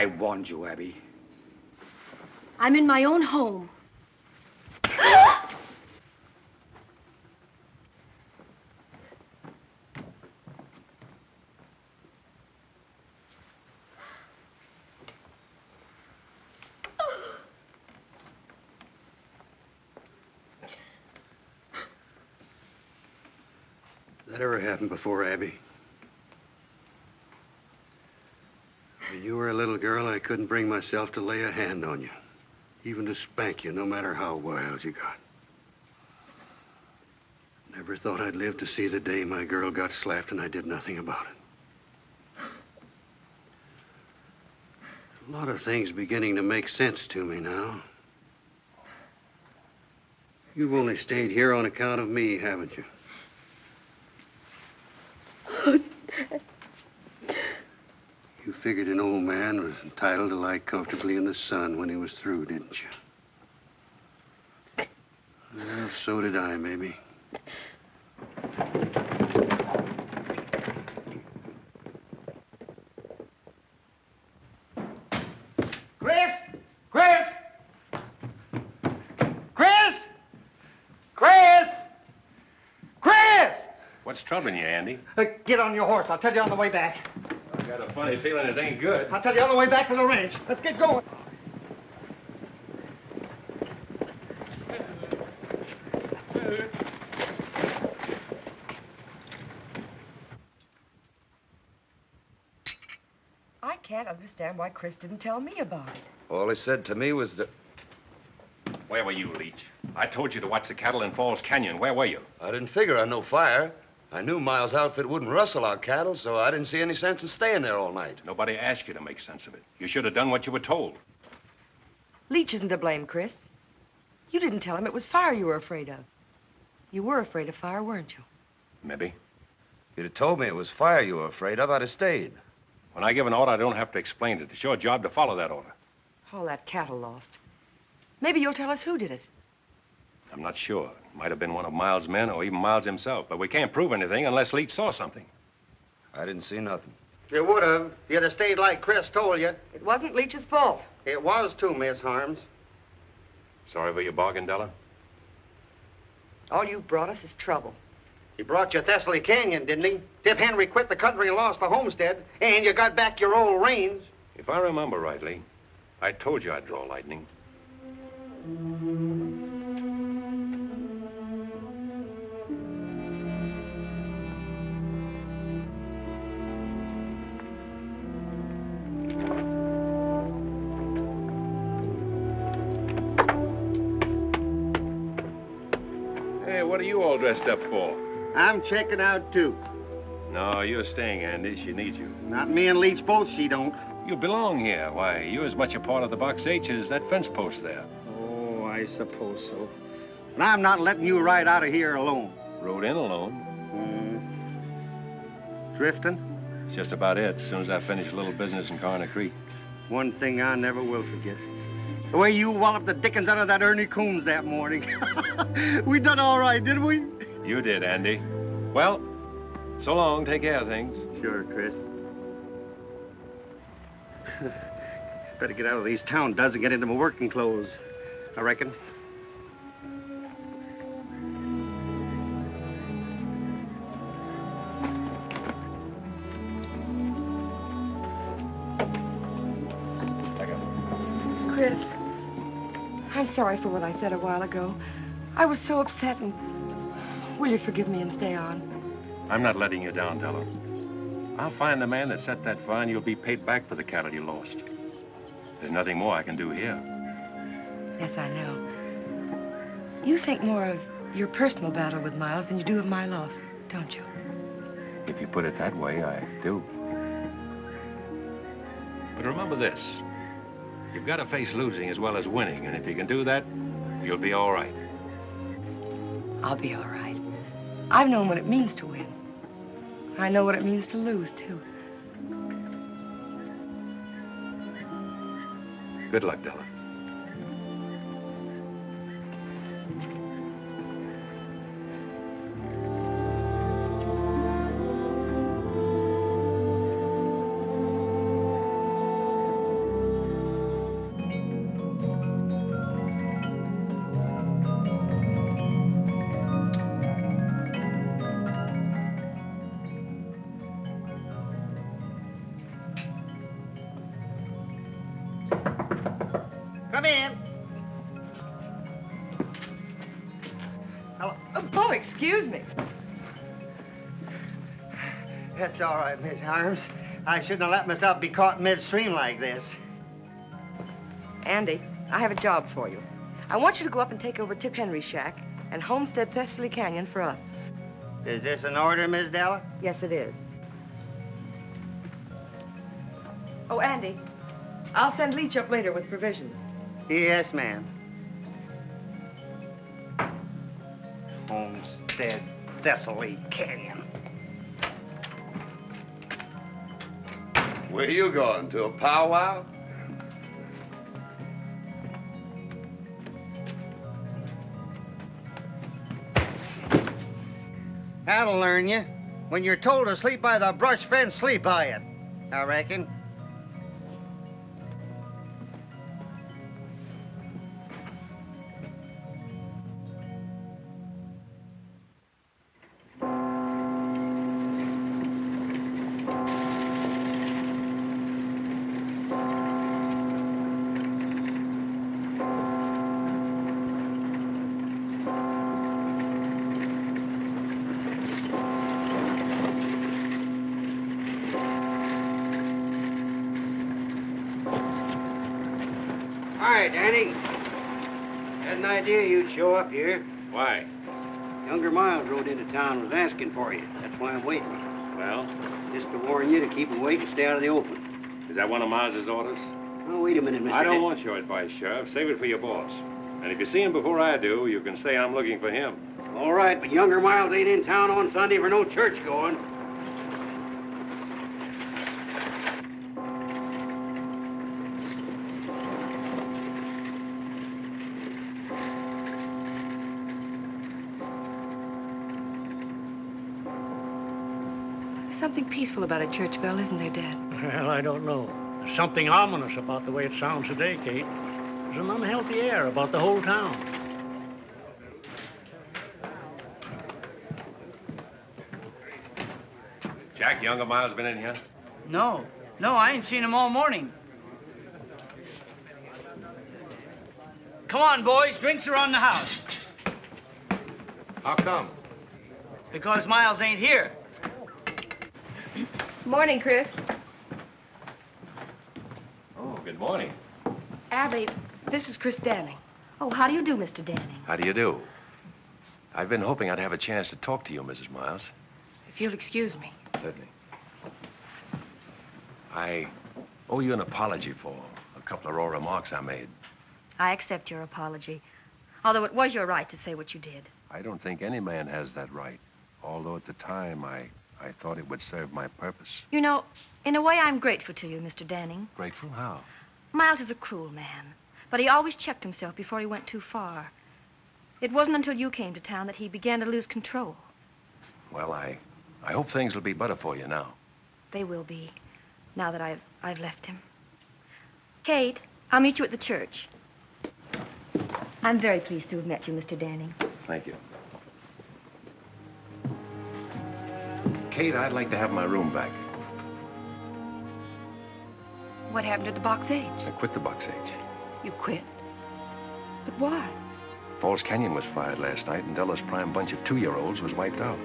F: I warned you, Abby.
G: I'm in my own home.
I: That ever happened before, Abby? When you were a little girl, I couldn't bring myself to lay a hand on you, even to spank you, no matter how wild you got. Never thought I'd live to see the day my girl got slapped and I did nothing about it. A lot of things beginning to make sense to me now. You've only stayed here on account of me, haven't you?
K: Oh, Dad.
I: You figured an old man was entitled to lie comfortably in the sun when he was through, didn't you? Well, so did I, maybe.
H: Chris! Chris! Chris! Chris! Chris!
M: What's troubling you, Andy?
H: Get on your horse. I'll tell you on the way back.
M: I got a funny feeling it ain't good.
H: I'll tell you on the way back to the ranch. Let's get going.
K: I can't understand why Chris didn't tell me about it.
F: All he said to me was that...
M: Where were you, Leach? I told you to watch the cattle in Falls Canyon. Where were you?
C: I didn't figure on no fire. I knew Miles' outfit wouldn't rustle our cattle, so I didn't see any sense in staying there all night.
M: Nobody asked you to make sense of it. You should have done what you were told.
K: Leach isn't to blame, Chris. You didn't tell him it was fire you were afraid of. You were afraid of fire, weren't you?
M: Maybe.
F: If you'd have told me it was fire you were afraid of, I'd have stayed.
M: When I give an order, I don't have to explain it. It's your job to follow that order.
K: All that cattle lost. Maybe you'll tell us who did it.
M: I'm not sure. It might have been one of Miles' men or even Miles himself, but we can't prove anything unless Leach saw something.
F: I didn't see nothing.
H: You would have. If you'd have stayed like Chris told you.
K: It wasn't Leach's fault.
H: It was too, Miss Harms.
M: Sorry for your bargain, Della?
K: All you've brought us is trouble.
H: He brought you Thessaly Canyon, didn't he? Tip Henry quit the country and lost the homestead, and you got back your old reins.
M: If I remember rightly, I told you I'd draw lightning. Hey, what are you all dressed up for?
H: I'm checking out, too.
M: No, you're staying, Andy. She needs you.
H: Not me and Leach both, she don't.
M: You belong here. Why, you're as much a part of the Box H as that fence post there.
H: Oh, I suppose so. And I'm not letting you ride out of here alone.
M: Rode in alone.
H: Drifting?
M: It's just about it. As soon as I finish a little business in Coroner Creek.
H: One thing I never will forget. The way you walloped the dickens out of that Ernie Coombs that morning. We done all right, didn't we?
M: You did, Andy. Well, so long. Take care of things.
H: Sure, Chris. Better get out of these town duds and get into my working clothes, I reckon.
K: Chris, I'm sorry for what I said a while ago. I was so upset, and will you forgive me and stay on?
M: I'm not letting you down, Della. I'll find the man that set that fire, and you'll be paid back for the cattle you lost. There's nothing more I can do here.
K: Yes, I know. You think more of your personal battle with Miles than you do of my loss, don't you?
M: If you put it that way, I do. But remember this. You've got to face losing as well as winning, and if you can do that, you'll be all right.
K: I'll be all right. I've known what it means to win. I know what it means to lose, too.
M: Good luck, Della.
H: in.
K: Hello. Oh, excuse me.
H: That's all right, Miss Harms. I shouldn't have let myself be caught midstream like this.
K: Andy, I have a job for you. I want you to go up and take over Tip Henry's shack and homestead Thessaly Canyon for us.
H: Is this an order, Miss Della?
K: Yes, it is. Oh, Andy, I'll send Leach up later with provisions.
H: Yes, ma'am. Homestead Thessaly Canyon.
Q: Where you going, to a powwow?
H: That'll learn you. When you're told to sleep by the brush fence, sleep by it, I reckon.
I: Hi, Danny. Had an idea you'd show up here.
M: Why?
I: Younger Miles rode into town and was asking for you. That's why I'm waiting.
M: Well?
I: Just to warn you to keep awake and stay out of the open.
M: Is that one of Miles's orders?
I: Oh, wait a minute, Mr.
M: I don't want your advice, Sheriff. Save it for your boss. And if you see him before I do, you can say I'm looking for him.
I: All right, but Younger Miles ain't in town on Sunday for no church going.
E: Something peaceful about a church bell, isn't there, Dad?
D: Well, I don't know. There's something ominous about the way it sounds today, Kate. There's an unhealthy air about the whole town.
M: Jack, younger Miles been in here?
J: No, I ain't seen him all morning. Come on, boys. Drinks are on the house.
Q: How come?
J: Because Miles ain't here.
E: Morning, Chris.
M: Oh, good morning.
E: Abby, this is Chris Danning.
G: Oh, how do you do, Mr. Danning?
C: How do you do? I've been hoping I'd have a chance to talk to you, Mrs. Miles.
E: If you'll excuse me.
C: Certainly. I owe you an apology for a couple of raw remarks I made.
G: I accept your apology, although it was your right to say what you did.
C: I don't think any man has that right, although at the time I thought it would serve my purpose.
G: You know, in a way, I'm grateful to you, Mr. Danning.
C: Grateful? How?
G: Miles is a cruel man, but he always checked himself before he went too far. It wasn't until you came to town that he began to lose control.
C: Well, I hope things will be better for you now.
G: They will be, now that I've left him. Kate, I'll meet you at the church. I'm very pleased to have met you, Mr. Danning.
C: Thank you. Kate, I'd like to have my room back.
E: What happened to the Box Age?
C: I quit the Box Age.
E: You quit? But why?
C: Falls Canyon was fired last night, and Della's prime bunch of 2-year-olds was wiped out.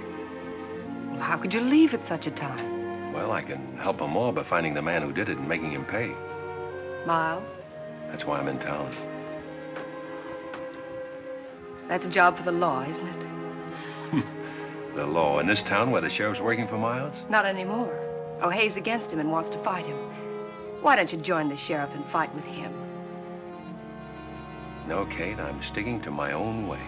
E: Well, how could you leave at such a time?
C: Well, I can help them all by finding the man who did it and making him pay.
E: Miles?
C: That's why I'm in town.
E: That's a job for the law, isn't it?
C: The law in this town where the sheriff's working for Miles?
E: Not anymore. O'Hay's against him and wants to fight him. Why don't you join the sheriff and fight with him?
C: No, Kate, I'm sticking to my own way.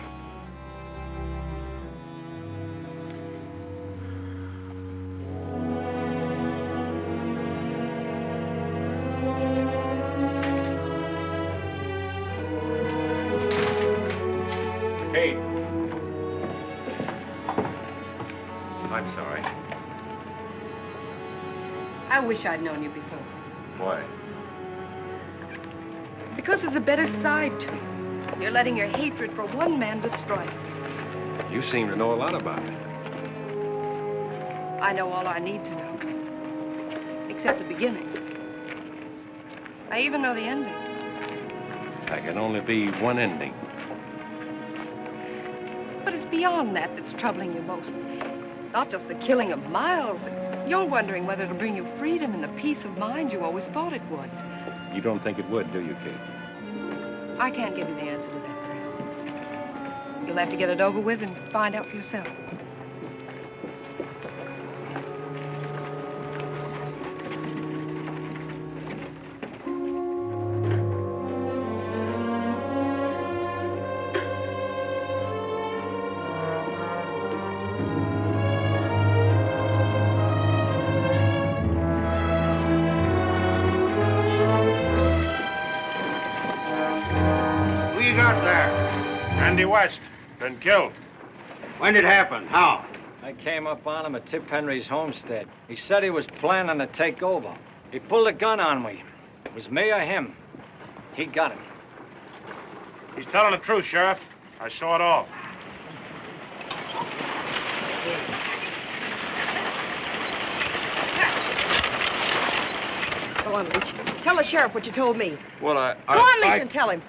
M: Kate. I'm sorry.
E: I wish I'd known you before.
M: Why?
E: Because there's a better side to you. You're letting your hatred for one man destroy it.
C: You seem to know a lot about it.
E: I know all I need to know. Except the beginning. I even know the ending.
M: There can only be one ending.
E: But it's beyond that that's troubling you most. It's not just the killing of Miles. You're wondering whether it'll bring you freedom and the peace of mind you always thought it would.
M: You don't think it would, do you, Kate?
E: I can't give you the answer to that, Chris. You'll have to get it over with and find out for yourself.
A: West, been killed.
I: When did it happen? How?
R: I came up on him at Tip Henry's homestead. He said he was planning to take over. He pulled a gun on me. It was me or him. He got him.
A: He's telling the truth, Sheriff. I saw it all.
K: Go on, Leach. Tell the sheriff what you told me.
Q: Well,
K: Go on, Leach, and tell him.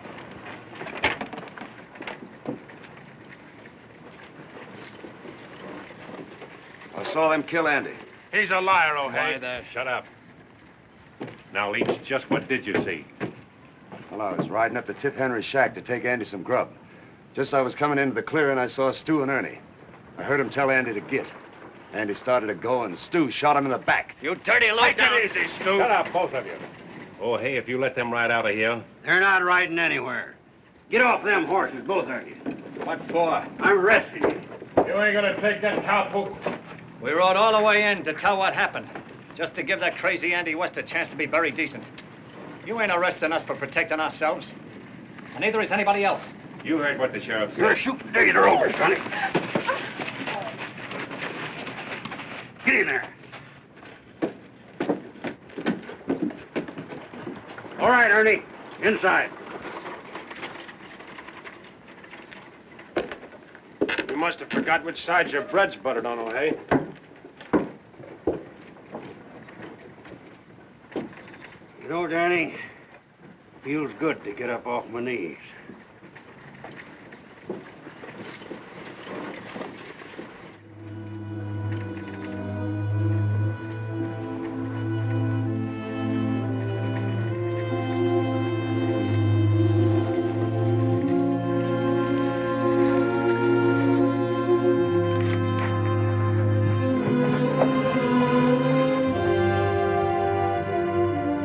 Q: I saw them kill Andy.
A: He's a liar, O'Hay.
M: Why there? Shut up. Now, Leach, just what did you see?
Q: Well, I was riding up to Tip Henry's shack to take Andy some grub. Just as I was coming into the clearing, I saw Stu and Ernie. I heard him tell Andy to get. Andy started to go, and Stu shot him in the back.
R: You dirty low down.
A: Take it easy, Stu.
M: Shut up, both of you. O'Hay, if you let them ride out of here...
I: They're not riding anywhere. Get off them horses, both of you.
R: What for?
I: I'm arresting you.
A: You ain't gonna take that cowpoke.
R: We rode all the way in to tell what happened, just to give that crazy Andy West a chance to be very decent. You ain't arresting us for protecting ourselves, and neither is anybody else.
M: You heard what the sheriff said.
I: You're shooting Gator over, Sonny. Get in there. All right, Ernie. Inside.
A: You must have forgot which side your bread's buttered on, O'Hay.
I: You know, Danny, feels good to get up off my knees.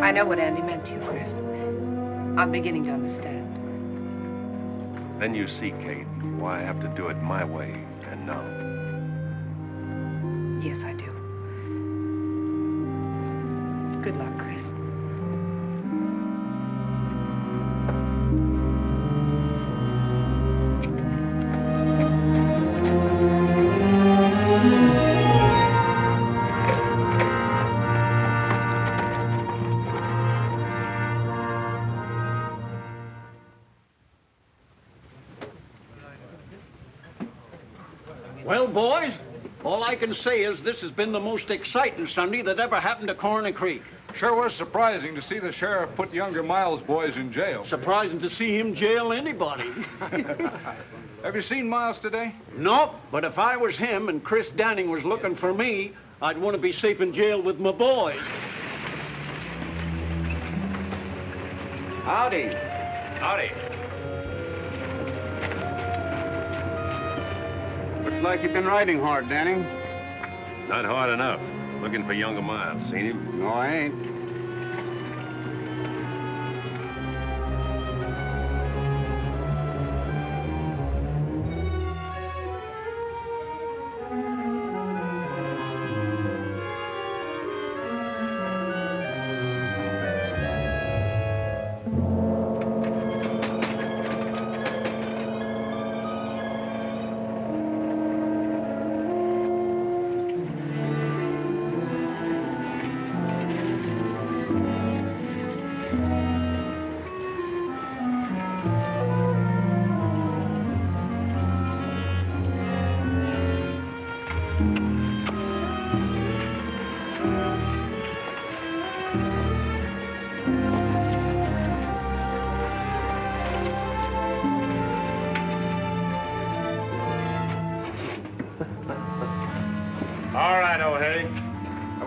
E: I know what Andy meant to you, Chris. I'm beginning to understand.
M: Then you see, Kate, why I have to do it my way, and now.
E: Yes, I do. Good luck, Chris.
D: Well, boys, all I can say is this has been the most exciting Sunday that ever happened to Coroner Creek.
S: Sure was surprising to see the sheriff put younger Miles boys in jail.
D: Surprising to see him jail anybody.
S: Have you seen Miles today?
D: Nope, but if I was him and Chris Danning was looking for me, I'd want to be safe in jail with my boys.
R: Howdy.
M: Howdy.
I: Looks like you've been riding hard, Danny.
M: Not hard enough. Looking for younger Miles. Seen him?
I: No, I ain't.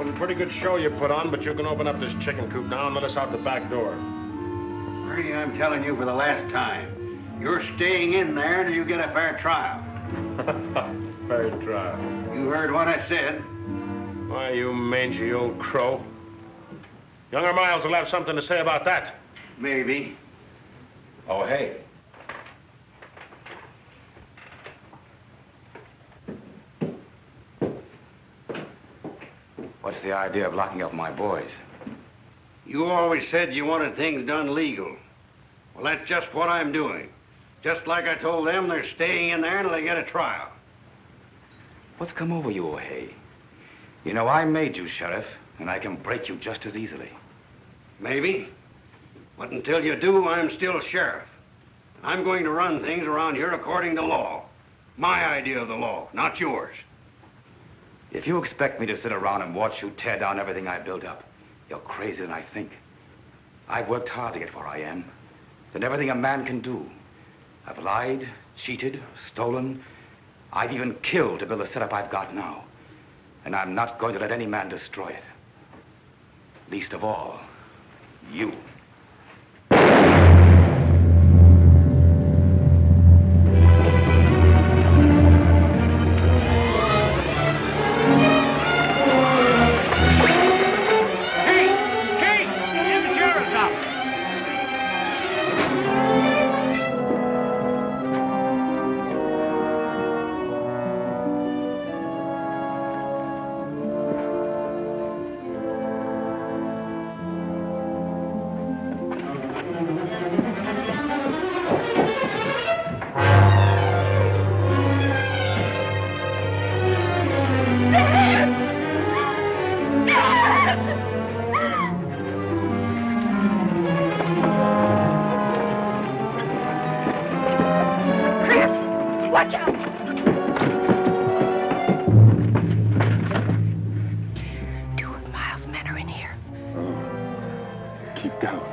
A: Well, pretty good show you put on, but you can open up this chicken coop now and let us out the back door.
I: Marty, I'm telling you for the last time. You're staying in there until you get a fair trial.
A: Fair trial.
I: You heard what I said.
A: Why, you mangy old crow. Younger Miles will have something to say about that.
I: Maybe.
F: Oh, hey. What's the idea of locking up my boys?
I: You always said you wanted things done legal. Well, that's just what I'm doing. Just like I told them, they're staying in there until they get a trial.
F: What's come over you, O'Hay? You know, I made you sheriff, and I can break you just as easily.
I: Maybe. But until you do, I'm still sheriff. I'm going to run things around here according to law. My idea of the law, not yours.
F: If you expect me to sit around and watch you tear down everything I built up, you're crazier than I think. I've worked hard to get where I am. Done everything a man can do. I've lied, cheated, stolen. I've even killed to build the setup I've got now. And I'm not going to let any man destroy it. Least of all, you.
E: Watch out! Two of Miles' men are in here.
Q: Oh, keep down.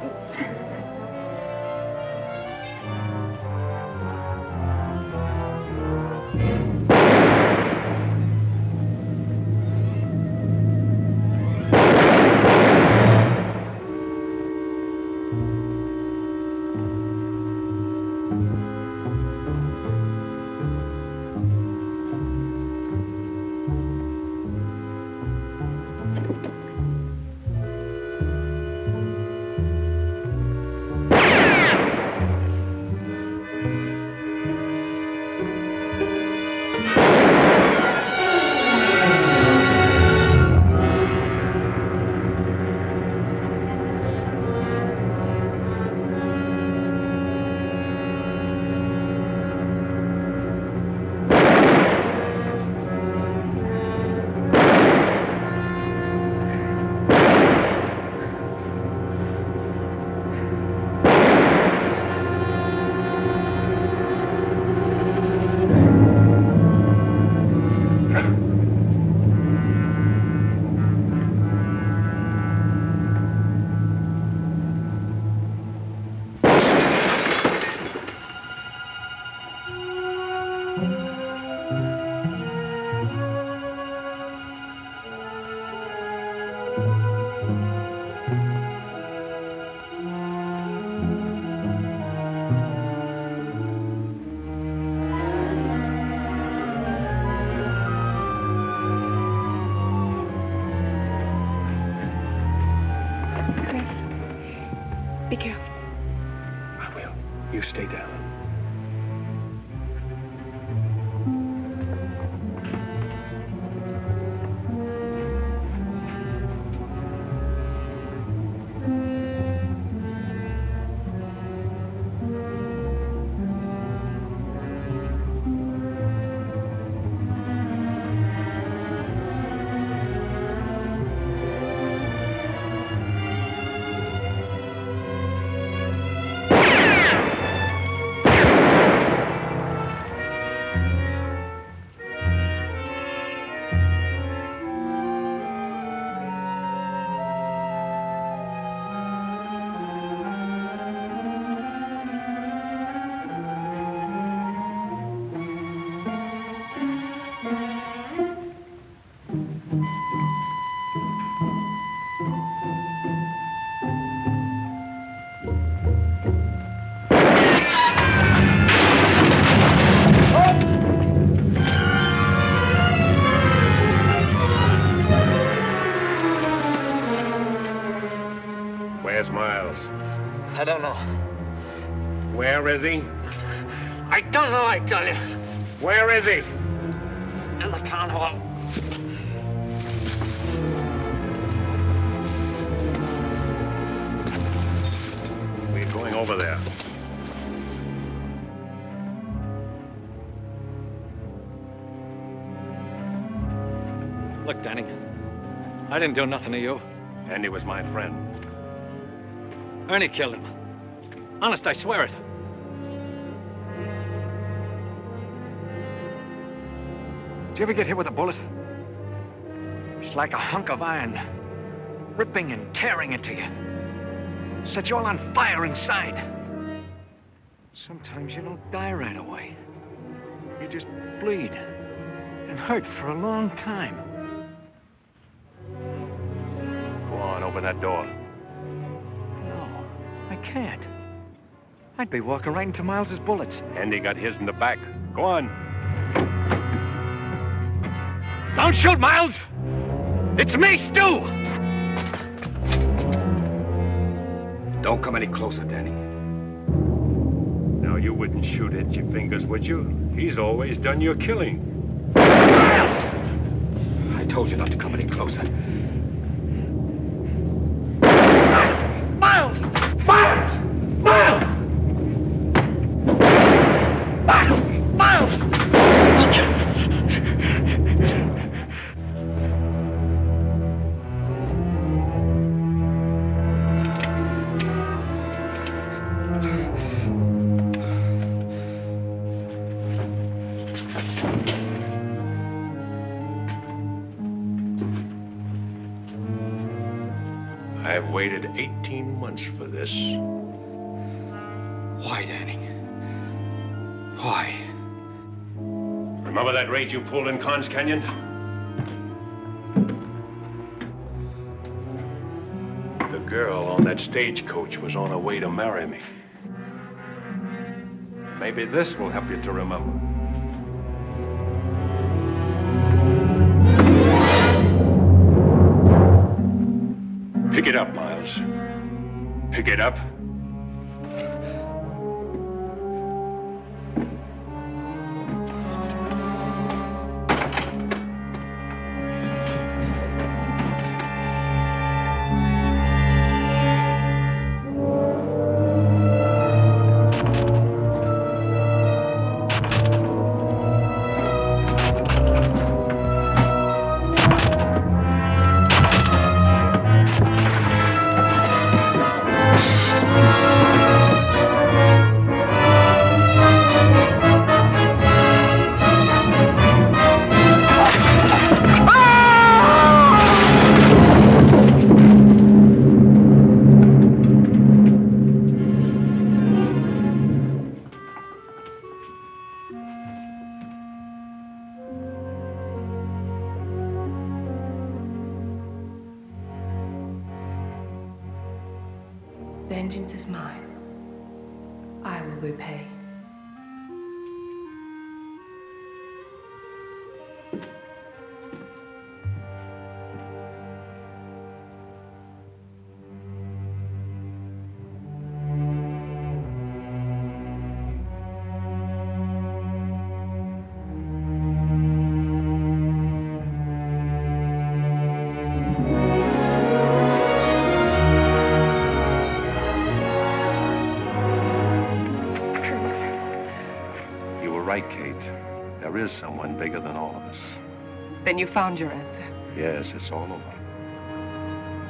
E: Be careful.
C: I will. You stay down.
M: Where's Miles?
R: I don't know.
M: Where is he?
R: I don't know, I tell you.
M: Where is he?
R: In the town hall.
M: We're going over there.
R: Look, Danny, I didn't do nothing to you.
M: Andy was my friend.
R: Ernie killed him. Honest, I swear it. Did you ever get hit with a bullet? It's like a hunk of iron, ripping and tearing into you. Set you all on fire inside. Sometimes you don't die right away. You just bleed and hurt for a long time.
M: Go on, open that door.
R: No, I can't. I'd be walking right into Miles's bullets.
M: Andy got his in the back. Go on.
R: Don't shoot, Miles! It's me, Stu!
F: Don't come any closer, Danny.
M: Now, you wouldn't shoot at your fingers, would you? He's always done your killing.
F: Miles! I told you not to come any closer.
R: Miles! Miles! Miles! Miles! Miles!
M: I've waited 18 months for this.
F: Why, Danny? Why?
M: Remember that raid you pulled in Con's Canyon? The girl on that stagecoach was on her way to marry me. Maybe this will help you to remember. Pick it up, Miles. Pick it up.
E: Vengeance is mine. I will repay.
M: Right, Kate. There is someone bigger than all of us.
E: Then you found your answer.
M: Yes, it's all over.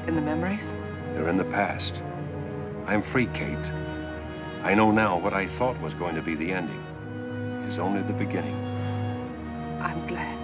E: In the memories?
M: They're in the past. I'm free, Kate. I know now what I thought was going to be the ending is only the beginning.
E: I'm glad.